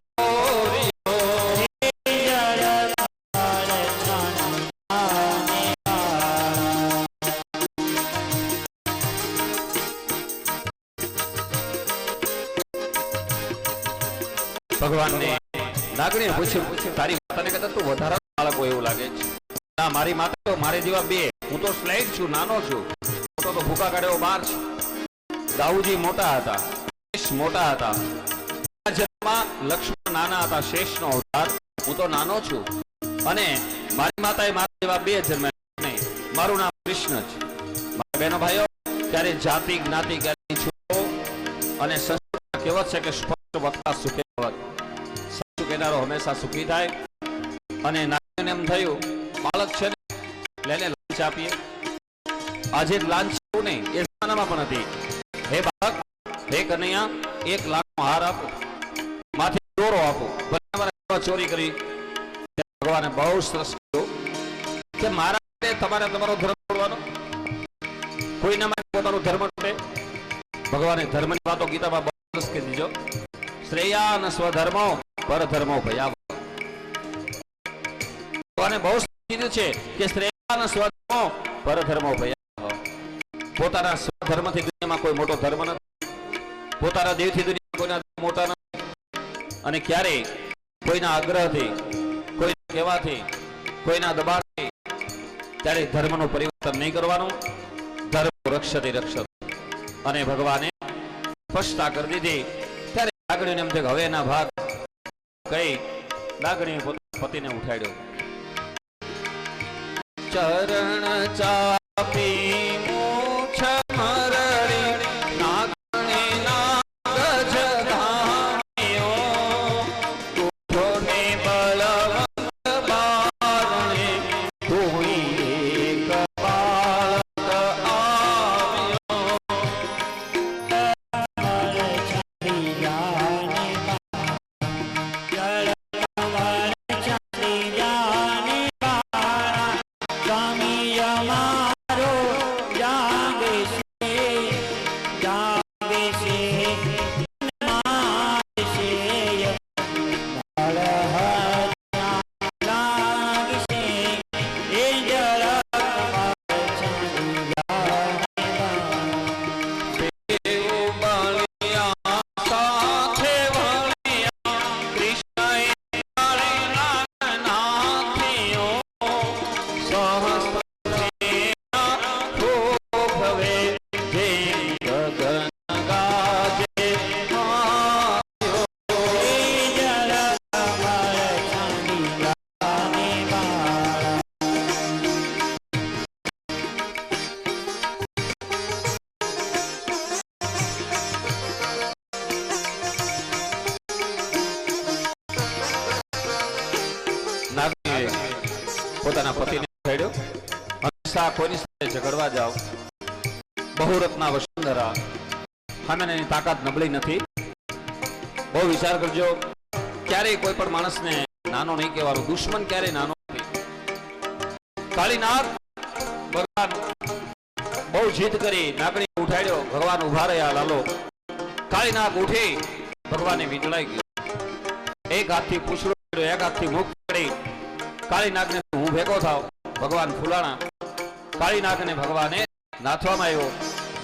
A: ભગવાનને નાગણીએ પૂછ્યું તારી માતાને કદાચ તું વધારે બાળક હોય એવું લાગે છે. ના, મારી માતા તો મારે જેવા બે, હું તો સ્લાઇડ છું, નાનો છું. મોટો તો ભૂકા કાઢ્યો 12 છે. દાઉજી મોટા હતા, શેષ મોટા હતા. આ જન્મમાં લક્ષ્મણ નાના હતા, શેષનો અવતાર. હું તો નાનો છું અને મારી માતાએ મારા જેવા બે જન્મ નહીં. મારું નામ કૃષ્ણ છે. મારા બહેનો ભાઈઓ, ત્યારે જાતિ જ્ઞાતિ ક્યારે છૂટો અને સંસ્કૃત કહેવત છે કે સ્પષ્ટ વક્તા સુખે ભવત. સાચું કહેનારો હંમેશા સુખી થાય. અને નાગને એમ થયું બાળક છે ને લઈને લાંચ આપીએ. આજે લાંચ નહીં, એ જમાનામાં પણ હતી. હે બાળક, હે કનૈયા, 1 લાખનો હાર આપો, માથે દોરો આપો. ચોરી કરી. ભગવાને બહુ સરસ કહ્યું કે મારા માટે તમારે તમારો ધર્મ છોડવાનો, કોઈના માટે પોતાનો ધર્મ છોડે. ભગવાને ધર્મની વાતો ગીતામાં બહુ સરસ કહી દીધો. શ્રેયાન સ્વધર્મો પરધર્મો ભયાવહ. ભગવાને બહુ કીધું છે કે શ્રેયાન સ્વધર્મો પરધર્મો ભયાવહ. પોતાના સ્વધર્મથી દુનિયામાં કોઈ મોટો ધર્મ નથી, પોતાના દેવથી દુનિયામાં કોઈના મોટા નથી. અને ક્યારેય કોઈના આગ્રહથી, કોઈના કહેવાથી, કોઈના દબાણથી ત્યારે ધર્મનું પરિવર્તન નહીં કરવાનું. ધર્મ રક્ષતી રક્ષત. અને ભગવાને સ્પષ્ટતા કરી દીધી. ત્યારે નાગણીને એમ છે કે હવે એના ભાગ કઈ નાગણીએ પોતાના પતિને ઉઠાડ્યો. ચરણ ચાપી મૂછ મરડી નાગણી નાગ જધામ્યો. ઉઠોને બળવંત બારણે તોય એક બાળક આવ્યો.
B: સ્વામી અમારો
A: પોતાના પતિને છેડ્યો. હંમેશા કોઈની સાથે ઝઘડવા જાઓ. બહુરત્ના વસુંધરા, સામેની તાકાત નબળી નથી. બહુ વિચાર કરજો. ક્યારેય કોઈ પણ માણસને નાનો નહીં કહેવાનો. દુશ્મન ક્યારેય નાનો નથી. કાળીનાગ ભગવાન બહુ જીદ કરી નાગણી ઉઠાડ્યો. ભગવાન ઉભા રહ્યા. લાલો કાળીનાગ ઉઠી ભગવાને વીંટળાઈ ગયો. એક હાથથી પૂછડો પકડ્યો, એક હાથથી મુખ પકડી કાળીનાગને હું ભેગો થાવ. ભગવાન ફૂલાણા. કાળીનાગને ભગવાને નાથવામાં આવ્યો,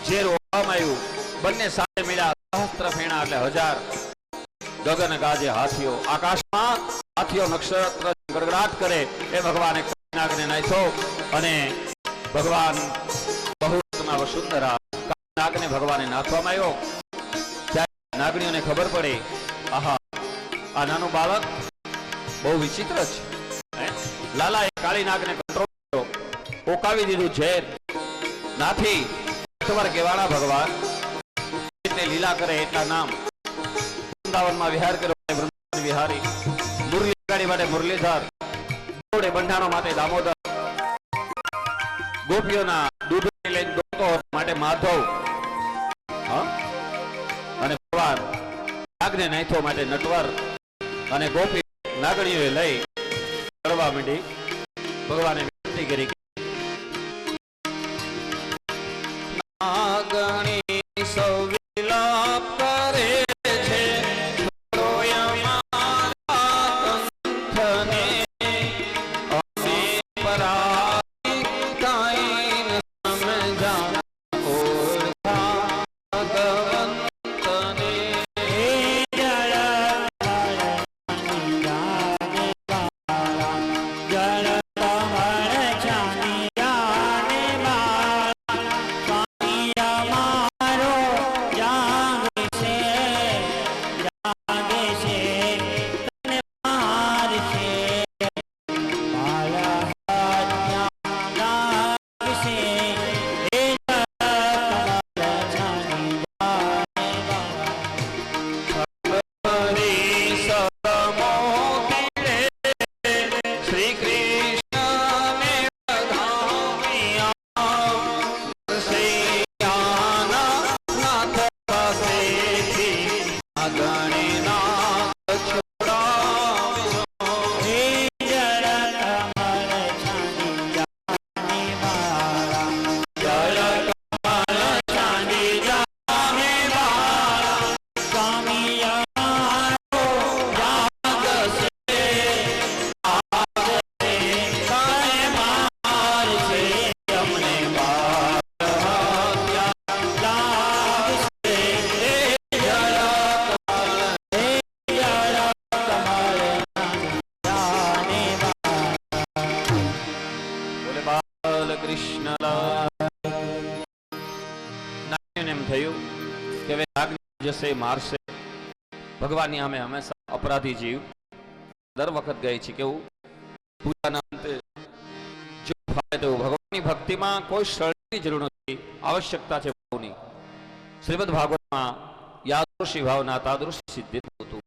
A: ઝેર ઓળવામાં આવ્યું. બંને સાથે મળ્યા સહસ્ત્ર ફેણા એટલે 1000. ગગન ગાજે હાથીઓ, આકાશમાં હાથીઓ નક્ષત્ર ગડગડાટ કરે એ ભગવાને કાળીનાગને નાથ્યો. અને ભગવાન બહુરત્ના વસુંધરા કાળીનાગને ભગવાને નાથવામાં આવ્યો. ત્યારે નાગણીઓને ખબર પડી, આહા આ નાનું બાળક બહુ વિચિત્ર છે. લાલાએ કાળીનાગને કંટ્રોલ કર્યો, ઓકાવી દીધું ઝેર. નાથી તમારે કેવાળા ભગવાન એટલે લીલા કરે એટલા નામ. વૃંદાવનમાં વિહાર કર્યો, વૃંદાવન વિહારી. મુરલી ગાડી માટે મુરલીધર, ગોળે બંધાણો માટે દામોદર, ગોપીઓના દૂધ લઈને દોડતો માટે માધવ, અને ભગવાન નાગને નાથો માટે નટવર. અને ગોપી નાગણીઓએ લઈ કરવા માંડી. ભગવાને વિનંતી કરી, નાગણી સૌ વિલાપ કરે છે, મારશે. ભગવાનની સામે હંમેશા અપરાધી જીવ દર વખત ગઈ છે. કેવું પૂજાના અંતે જો ફાવે તેવું. ભગવાનની ભક્તિમાં કોઈ શરણની જરૂર નથી, આવશ્યકતા છે ભાવની. શ્રીમદ ભાગવતમાં યાદૃશી ભાવના તાદૃશી સિદ્ધિ થતું.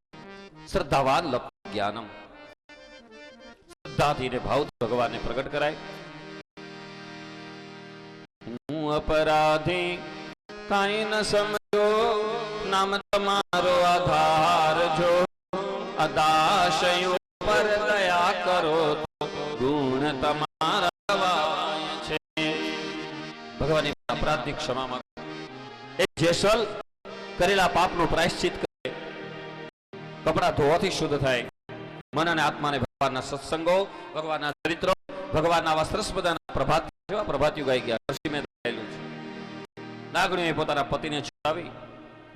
A: શ્રદ્ધાવાન લપ જ્ઞાનમ. શ્રદ્ધાથી ને ભાવથી ભગવાનને પ્રગટ કરાય. હું અપરાધી કાંઈ ન સમજો, નામ તમારો આધાર જો. અદાશયો પર દયા કરો તો ગુણ તમારા વાય છે. ભગવાનની અપરાધની ક્ષમા માંગો. એક જેસલ કરેલા પાપનું પ્રાયશ્ચિત કરે, કપડા ધોવાથી શુદ્ધ થાય. મન અને આત્માને ભગવાનના સત્સંગો, ભગવાનના ચરિત્રો, ભગવાનના વસ્ત્રસ્પદાના પ્રભાત જેવા પ્રભાતિઓ ગાઈ ગયા. પશ્ચિમે થયેલું છે. નાગણીઓએ પોતાના પતિને છોડાવી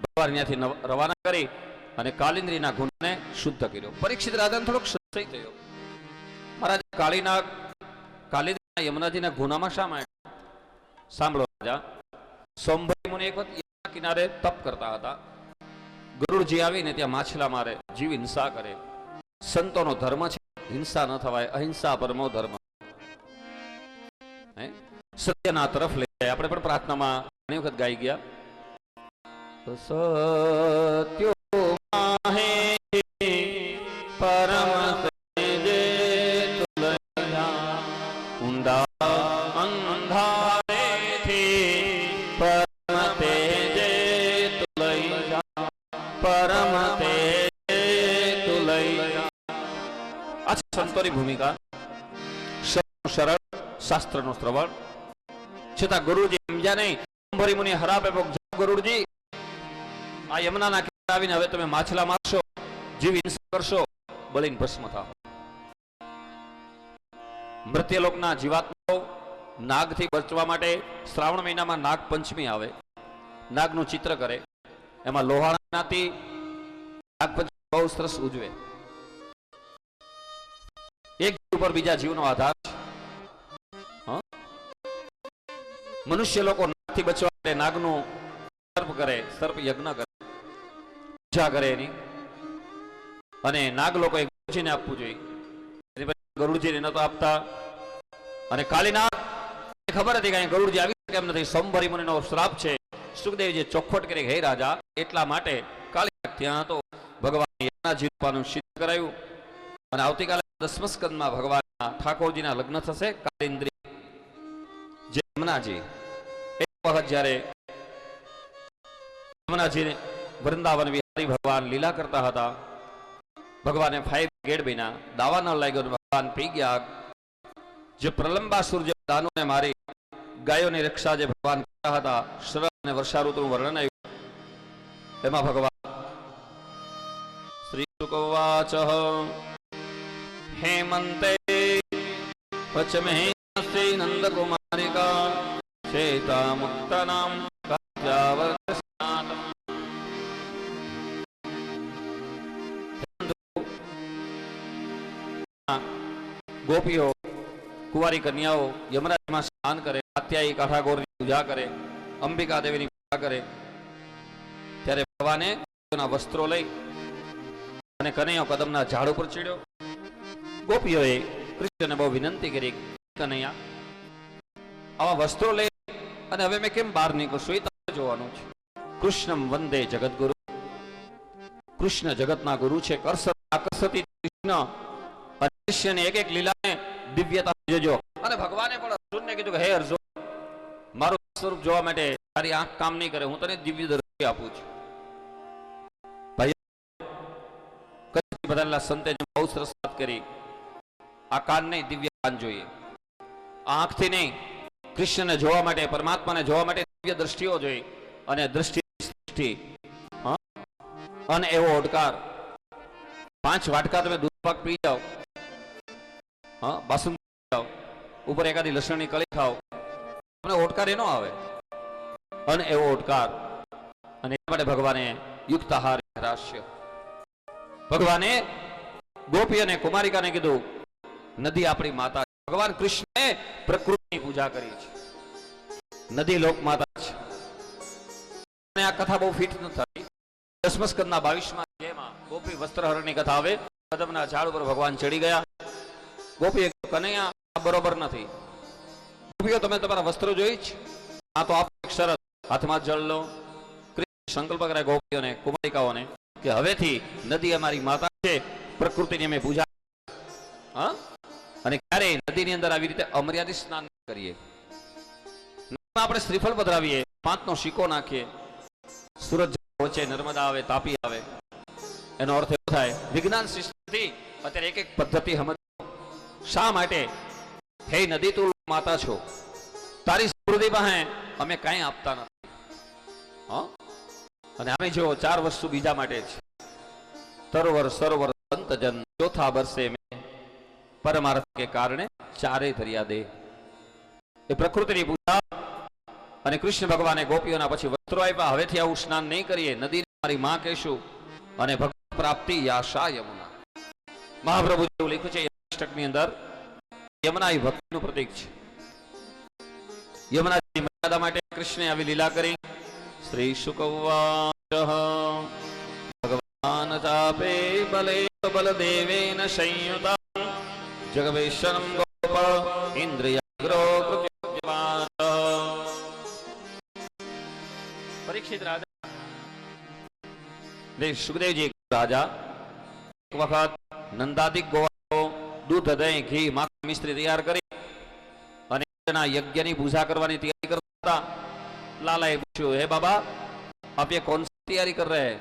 A: ભગવાન ત્યાંથી રવાના કરી અને કાલિંદ્રીના ગુણને શુદ્ધ કર્યો. પરીક્ષિત રાજાને થોડોક સંશય થયો. મહારાજ કાલિંદ્રીના યમુનાજીના ગુનામાં શા માટે? સાંભળો રાજા. સોમભાઈ મુનિ એક વખત યમુના કિનારે તપ કરતા હતા. ગરુડજી આવીને ત્યાં માછલા મારે, જીવ હિંસા કરે. સંતોનો ધર્મ છે હિંસા ન થવાય, અહિંસા પરમો ધર્મ. સત્યના તરફ લઈ જાય. આપણે પણ પ્રાર્થનામાં ઘણી વખત ગાઈ ગયા. સત્યો માહે પરમ તેજે તુલજા સંતોની ભૂમિકા, સરળ શાસ્ત્રનું શ્રવણ. છતાં ગુરુજી સમજ્યા નહીં. અંબરી મુનિ હરાપે ગુરુજી આ યમુનાના કિનારે આવીને હવે તમે માછલા મારશો, જીવ હિંસા કરશો, બળીને ભસ્મ થાઓ. મૃત્યુલોકના જીવાત્માઓ નાગથી બચવા માટે શ્રાવણ મહિનામાં નાગ પંચમી આવે, નાગનું ચિત્ર કરે, એમાં લોહાણાથી નાગપંચમી બહુ સરસ ઉજવે. એક જીવ પર બીજા જીવનો આધાર છે. મનુષ્ય લોકો નાગથી બચવા માટે નાગનું સર્પ કરે, સર્પ યજ્ઞ કરે, પૂજા કરે એની, અને નાગ લોકો ગરુડજીને આપવું જોઈએ. ગરુડજીને નતો આપતા, અને કાલીનાગ ખબર હતી કે ગરુડજી આવી શકે એમ નથી. સોમવારી મુનિનો શ્રાપ છે. સુખદેવજી ચોખવટ કરી, હે રાજા, એટલા માટે કાલીનાગ ત્યાં તો ભગવાન યમુનાજીનું સિદ્ધ કરાયું. અને આવતીકાલે 10મા સ્કંદમાં ભગવાન ઠાકોરજીના લગ્ન થશે. કાલિન્દ્રી જે યમુનાજી એક વખત જ્યારે યમુનાજી વૃંદાવન વિહારી ભગવાન લીલા કરતા હતા, ભગવાને 5 ગેડ બન્યા, દાવા ન લાગ્યો, ભગવાન પી ગયા. જે પ્રલંબાસુર જે દાનોને મારી ગાયોની રક્ષા જે ભગવાન કરતા હતા, શરદ અને વર્ષા ઋતુનું વર્ણન આવ્યું. એમાં ભગવાન શ્રી શુકવાચ હેમંતે પચમે શ્રી નંદકુમારિકા ચેતા મુક્તનામ કાત્યાવર્તસ્નાતમ. ગોપીઓ કુંવારી કન્યાઓ યમરાજમાં સ્નાન કરે, કાત્યાયી કાઠાગોરની પૂજા કરે, અંબિકા દેવીની પૂજા કરે. ત્યારે ભગવાને વસ્ત્રો લઈ અને કનૈયો કદમના ઝાડ ઉપર ચડ્યો. ગોપીઓએ કૃષ્ણને બહુ વિનંતી કરી, કનૈયા આવા વસ્ત્રો લઈ અને હવે મેં કેમ બહાર નીકળશું, એ તમારે જોવાનું છે. કૃષ્ણમ વંદે જગતગુરુ. કૃષ્ણ જગતના ગુરુ છે. આકર્ષતી કૃષ્ણ કૃષ્ણની એક એક લીલાને દિવ્યતા જોજો. અને ભગવાને પણ અર્જુનને કીધું કે હે અર્જુન, મારું સ્વરૂપ જોવા માટે તારી આંખ કામ નહીં કરે, હું તને દિવ્ય દ્રષ્ટિ આપું છું. ભાઈ બધાના સંતે બહુ સરસ વાત કરી. આ કાન નહીં, દિવ્ય કાન જોઈએ. આંખથી નહીં, કૃષ્ણને જોવા માટે, પરમાત્માને જોવા માટે દિવ્ય દ્રષ્ટિઓ જોઈએ. અને દ્રષ્ટિ અને એવો ઓડકાર. 5 વાટકા તમે દૂધ પાક પી જાઓ, બાસુંદી ખાઓ, ઉપર એકાદી લસણની કળી ખાઓ, તમને ઓડકાર એનો આવે. અને એવો ઓડકાર. અને એ માટે ભગવાને યુક્તાહાર રાશ્ય, ભગવાને ગોપી અને કુમારિકાને કીધું નદી આપણી માતા. ભગવાન કૃષ્ણએ પ્રકૃતિની પૂજા કરી છે. નદી લોક માતા છે. અને આ કથા બહુ ફિટ ન થઈ. 10મા સ્કંદના 22મા અધ્યાયમાં ગોપી વસ્ત્રહરણની કથા આવે. કદમના ઝાડ ઉપર ભગવાન ચડી ગયા. ગોપીએ કનૈયા આ બરોબર નથી. ગોપીઓ તમે તમારા વસ્ત્રો જોઈ છે, આ તો એક શરત, હાથમાં જળ લો. કૃષ્ણ સંકલ્પ કરે ગોપીઓને કુમારિકાઓને કે હવેથી નદી અમારી માતા છે, પ્રકૃતિની અમે પૂજા. અને ક્યારેય નદીની અંદર આવી રીતે અમર્યાદિત સ્નાન કરીએ. આપણે શ્રીફળ પધરાવીએ, 5નો સિક્કો નાખીએ, સુરત વચ્ચે નર્મદા આવે, તાપી આવે. એનો અર્થ એવો થાય વિજ્ઞાન શિસ્તથી અત્યારે એક પદ્ધતિ સમજ. શા માટે? હે નદી, તું માતા છો, તારી સમૃદ્ધિ પાસે અમે કાંઈ આપતા નથી. અને અમે જો 4 વસ્તુ બીજા માટે છે. તરવર સરોવર સંતજન ચોથા વર્ષે મેં પરમાર્થ કે કારણે ચારે ધર્યા દે. એ પ્રકૃતિની પૂજા. અને કૃષ્ણ ભગવાને ગોપીઓના પછી વસ્ત્રો આપ્યા. હવેથી આવું સ્નાન નહીં કરીએ, નદી મારી માં કહેશું. અને ભગવત પ્રાપ્તિ યાશા યમુના. મહાપ્રભુ જેવું લખ્યું છે અષ્ટકની અંદર, યમુના એ ભક્તિનું પ્રતીક છે. યમુનાની મર્યાદા માટે કૃષ્ણે આવી લીલા કરી. શ્રી શુકવાચ ભગવાન ચાપે બલે બલદેવેન સંયુતા જગવેશનમ ગોપ ઇન્દ્રિયાગ્રો કૃત્યવાન. પરીક્ષિત રાજા સુખદેવજી રાજા એક વખત નંદાદિક ગોવાઓ દૂધ, દહીં, ઘી, માખણ, મિશ્રી તૈયાર કરી અને એના યજ્ઞની પૂજા કરવાની તૈયારી કરતા હતા. લાલાએ પૂછ્યું, હે બાબા, આપ ये कौन सी तैयारी कर रहे हैं?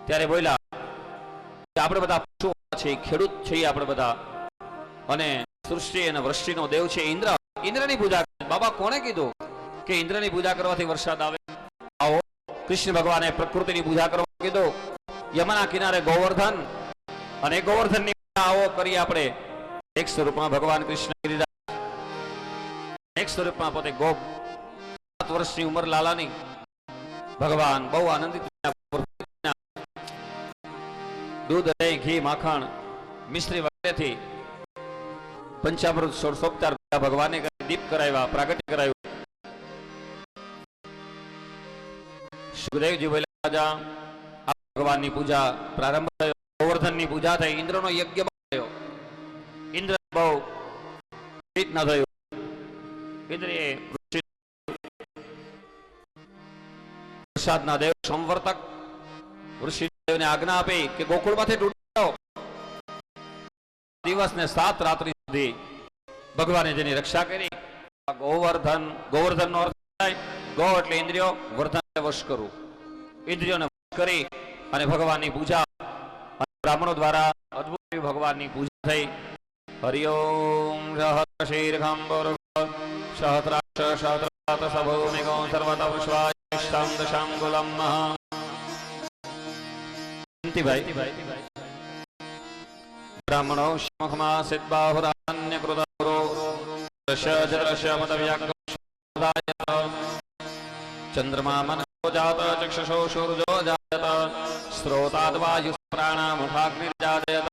A: ત્યારે બોલ્યા આપણે બધા પશુ છે, ખેડૂત છે આપણે બધા, અને સૃષ્ટિ અને વૃષ્ટિનો દેવ છે ઇન્દ્ર. ઇન્દ્રની પૂજા કરે. બાબા કોણે કીધું કે ઇન્દ્રની પૂજા કરવાથી વરસાદ આવે? આવો કૃષ્ણ ભગવાને પ્રકૃતિની પૂજા કરવા કીધું. યમુના કિનારે ગોવર્ધન, અને ગોવર્ધનની પૂજા આવો કરી આપણે. એક સ્વરૂપમાં ભગવાન કૃષ્ણ ગિરિરાજ, એક સ્વરૂપમાં પોતે ગોપ, 7 વર્ષની ઉંમર લાલાની ભગવાન બહુ આનંદિત દૂધ, દહીં, ઘી, માખણ, મિશ્રી વગેરેથી પંચામૃત ષોડશોપચાર ભગવાને દીપ કરાવ્યા, પ્રાગટ્ય કરાવ્યું. સુખદેવજી બોલ્યા, રાજા આ ભગવાનની પૂજા પ્રારંભ થયો, ગોવર્ધનની પૂજા થઈ, ઇન્દ્રનો યજ્ઞ થયો. ઇન્દ્ર બહુ પ્રીત ન થયું. ઇન્દ્રએ વરસાદના દેવ સંવર્તક ઋષિદેવને આજ્ઞા આપી કે ગોકુળમાંથી તૂટી જાઓ. દિવસ ને 7 રાત્રિ સુધી ભગવાને જેની રક્ષા કરી. ગોવર્ધન, ગોવર્ધનનો અર્થ થાય ગો એટલે ઇન્દ્રિયો, વર્ધનને વશ કરવું. ઇન્દ્રિયોને વશ કરી અને ભગવાનની પૂજા, બ્રાહ્મણો દ્વારા અદ્ભુત ભગવાનની પૂજા થઈ. હરિઓમ શીર્ઘાંબર સહસ્રાક્ષ સહસ્રાત સભૂમિકો સર્વત વિશ્વાયષ્ટામ દશાંગુલમ બ્રાહ્મણો શમખમા સિદ્બાહુરાન્ય કૃતરો ચંદ્રમા મનો જાત ચક્ષુષો સૂર્જો જાયત સ્રોતાદ વાયુ પ્રાણા મુખાગ્નિર્જાયત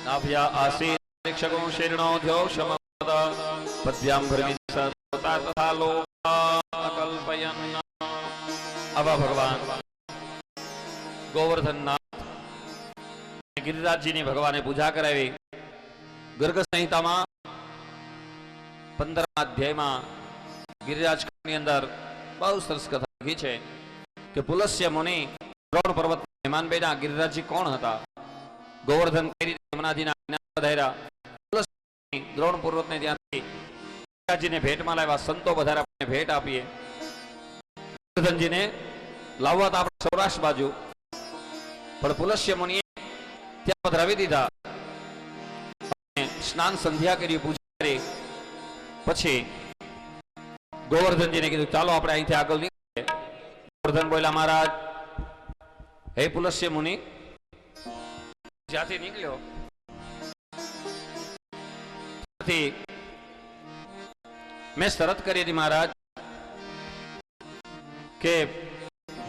A: નાભ્યા આસી શિક્ષકો શીર્ણો ધ્યો સમત પદ્ભ્યામ ભર્મિ સતા તથા લોકલ્પયન. આવા ભગવાન ગોવર્ધનના ગિરિરાજજીની ભગવાને પૂજા કરાવી. ગર્ગ સંહિતામાં 15મા અધ્યાયમાં ગિરિરાજની અંદર બહુ સરસ કથા લખી છે કે પુલસ્ય મુનિ દ્રોણ પર્વત મહેમાન બન્યા. ગિરિરાજજી કોણ હતા? ગોવર્ધન કઈ રીતે યમુનાજીના જ્ઞાન વધાર્યા. પુલસ્ય દ્રોણ પર્વતને ત્યાંથી ગિરિરાજજીને ભેટમાં લાવ્યા. સંતો વધારે આપણે ભેટ આપીએ. ગોવર્ધનજીને લાવવા તો આપણે સૌરાષ્ટ્ર બાજુ, પણ પુલસ્ય મુનિએ ત્યાં પધરાવી દીધા. સ્નાન સંધ્યા કરી, પૂજા કરી. પછી ગોવર્ધનજીને કીધું ચાલો આપણે અહીંથી આગળ નીકળીએ. ગોવર્ધન બોલ્યા, મહારાજ હે પુલસ્ય મુનિ, જ્યાંથી નીકળ્યો ત્યાંથી મેં શરત કરી હતી મહારાજ કે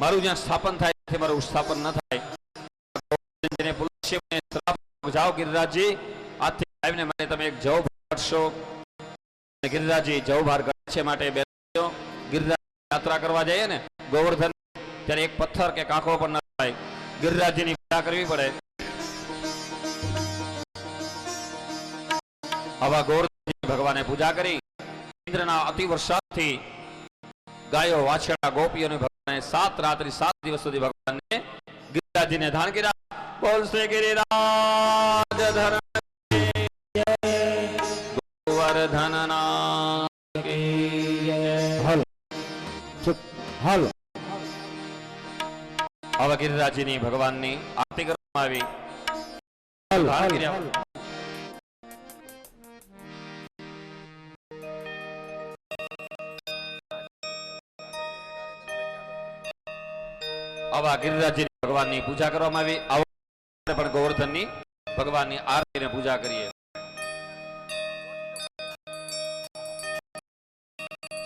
A: મારું જ્યાં સ્થાપન થાય ત્યાંથી મારું સ્થાપન ન થાય. પુલસ્ય મુનિએ શ્રાપ જાઓ ગિરિરાજજી, આજથી આવીને મને તમે એક જવ કાઢશો. ગિરિરાજજી જવ ભાર કાઢે છે માટે બેસો. ગિરિરાજ યાત્રા કરવા જઈએ ને ગોવર્ધન, ત્યારે એક પથ્થર કે કાંકરો પણ ન થાય. ગિરિરાજજીની પૂજા કરવી પડે. આવા ગોવર્ધનજી ભગવાને પૂજા કરી. ઇન્દ્રના અતિ વરસાદથી ગાયો, વાછડા, ગોપીઓને ભગવાને 7 રાત્રિ 7 દિવસ સુધી ભગવાનને ગિરિરાજજીને ધાન કર્યા. બોલ શ્રી ગિરિરાજ ધર્મ ગોવર્ધનના હાલો. હવે ગિરિરાજજીની ભગવાનની આરતી કરવામાં આવી. આવા ગિરિરાજજીની ભગવાનની પૂજા કરવામાં આવી. આવો પણ ગોવર્ધનની ભગવાનની આરતીને પૂજા કરીએ.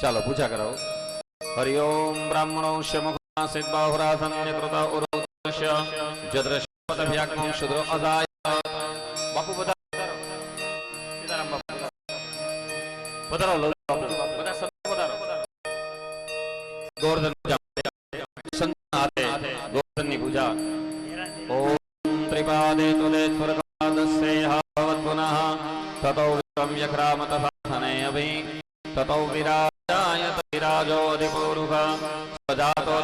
A: ચાલો પૂજા કરાવો. હરિઓમ બ્રાહ્મણો શમુખા સિદ્બાહુરાસન્ય કૃતા ઉરોદશ્ય જદ્રશ્યપત વ્યાકમં શુદ્રો અદાય. બાપુ પધારો. સીતારામ બાપુ પધારો. બધા સંતો પધારો. ગોવર્ધન ગોવર્ધનની પૂજા. ઓમ ત્રિપાદે તુલે સ્વર્ગપાદસ્યૈહાવત પુનઃ તતો વિક્રમ યક્રામત સાધને અભિ તતો વિરાજાયત વિરાજોધિપુરુષ સજાતો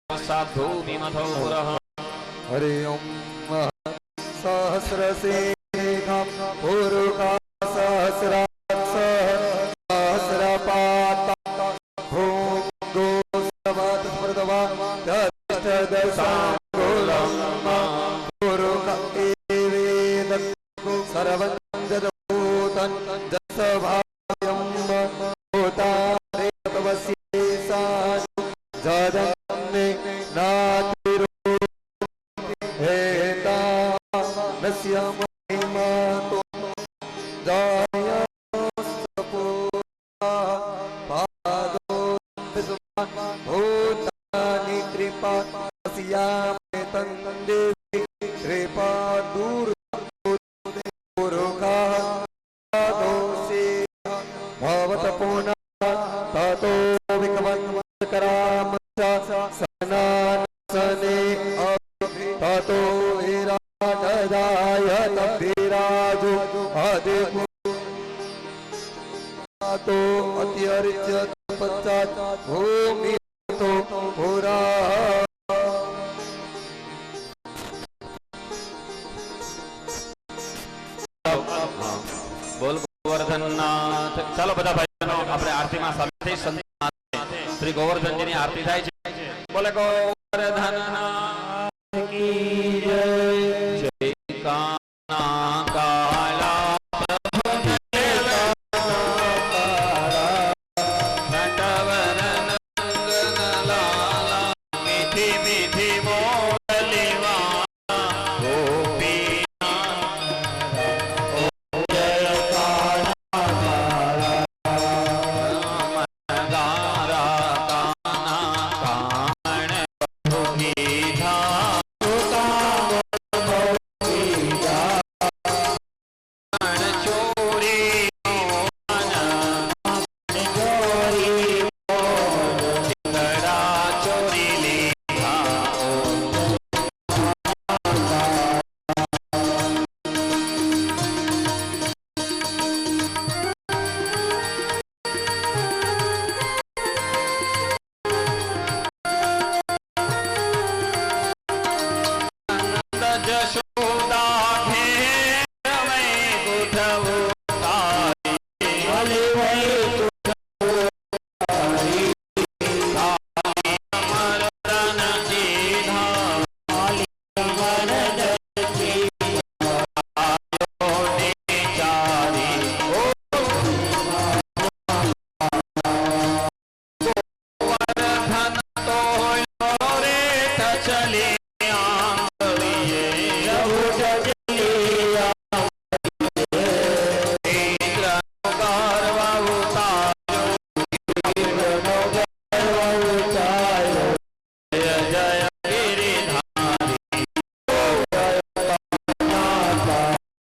A: સાધુમિમથો પુરઃ.
D: હરિ ઓમ સહસ્રશીર્ષમ પુરુષા સહસ્રાક્ષ સહસ્રપાતા ભૂગો સમત સ્મૃતવા દશાંગુલમ પુરુષ એવે નસ્ય મહિમા જાય ભૂતાની કૃપા સ્યામે તંદે કૃપા દૂર દોષે ભવત પુનઃ તતો વિકવંત કરામ સનાન સને તતો વિરાટદાય તભિરાજો આદિ તો અત્યર્ચ્ય પશ્ચાત ભૂમિ તો પુરા
A: બોલ ગોવર્ધનનાથ. ચાલો બધા ભાઈઓ આપણે આરતીમાં સામેલ થઈ સંત શ્રી ગોવર્ધનજીની આરતી થાય છે. બોલે ગોવર્ધનનાથ કી જય. જય કાના કાલા મીઠી મીઠી મોરલીવા ગોપી જશો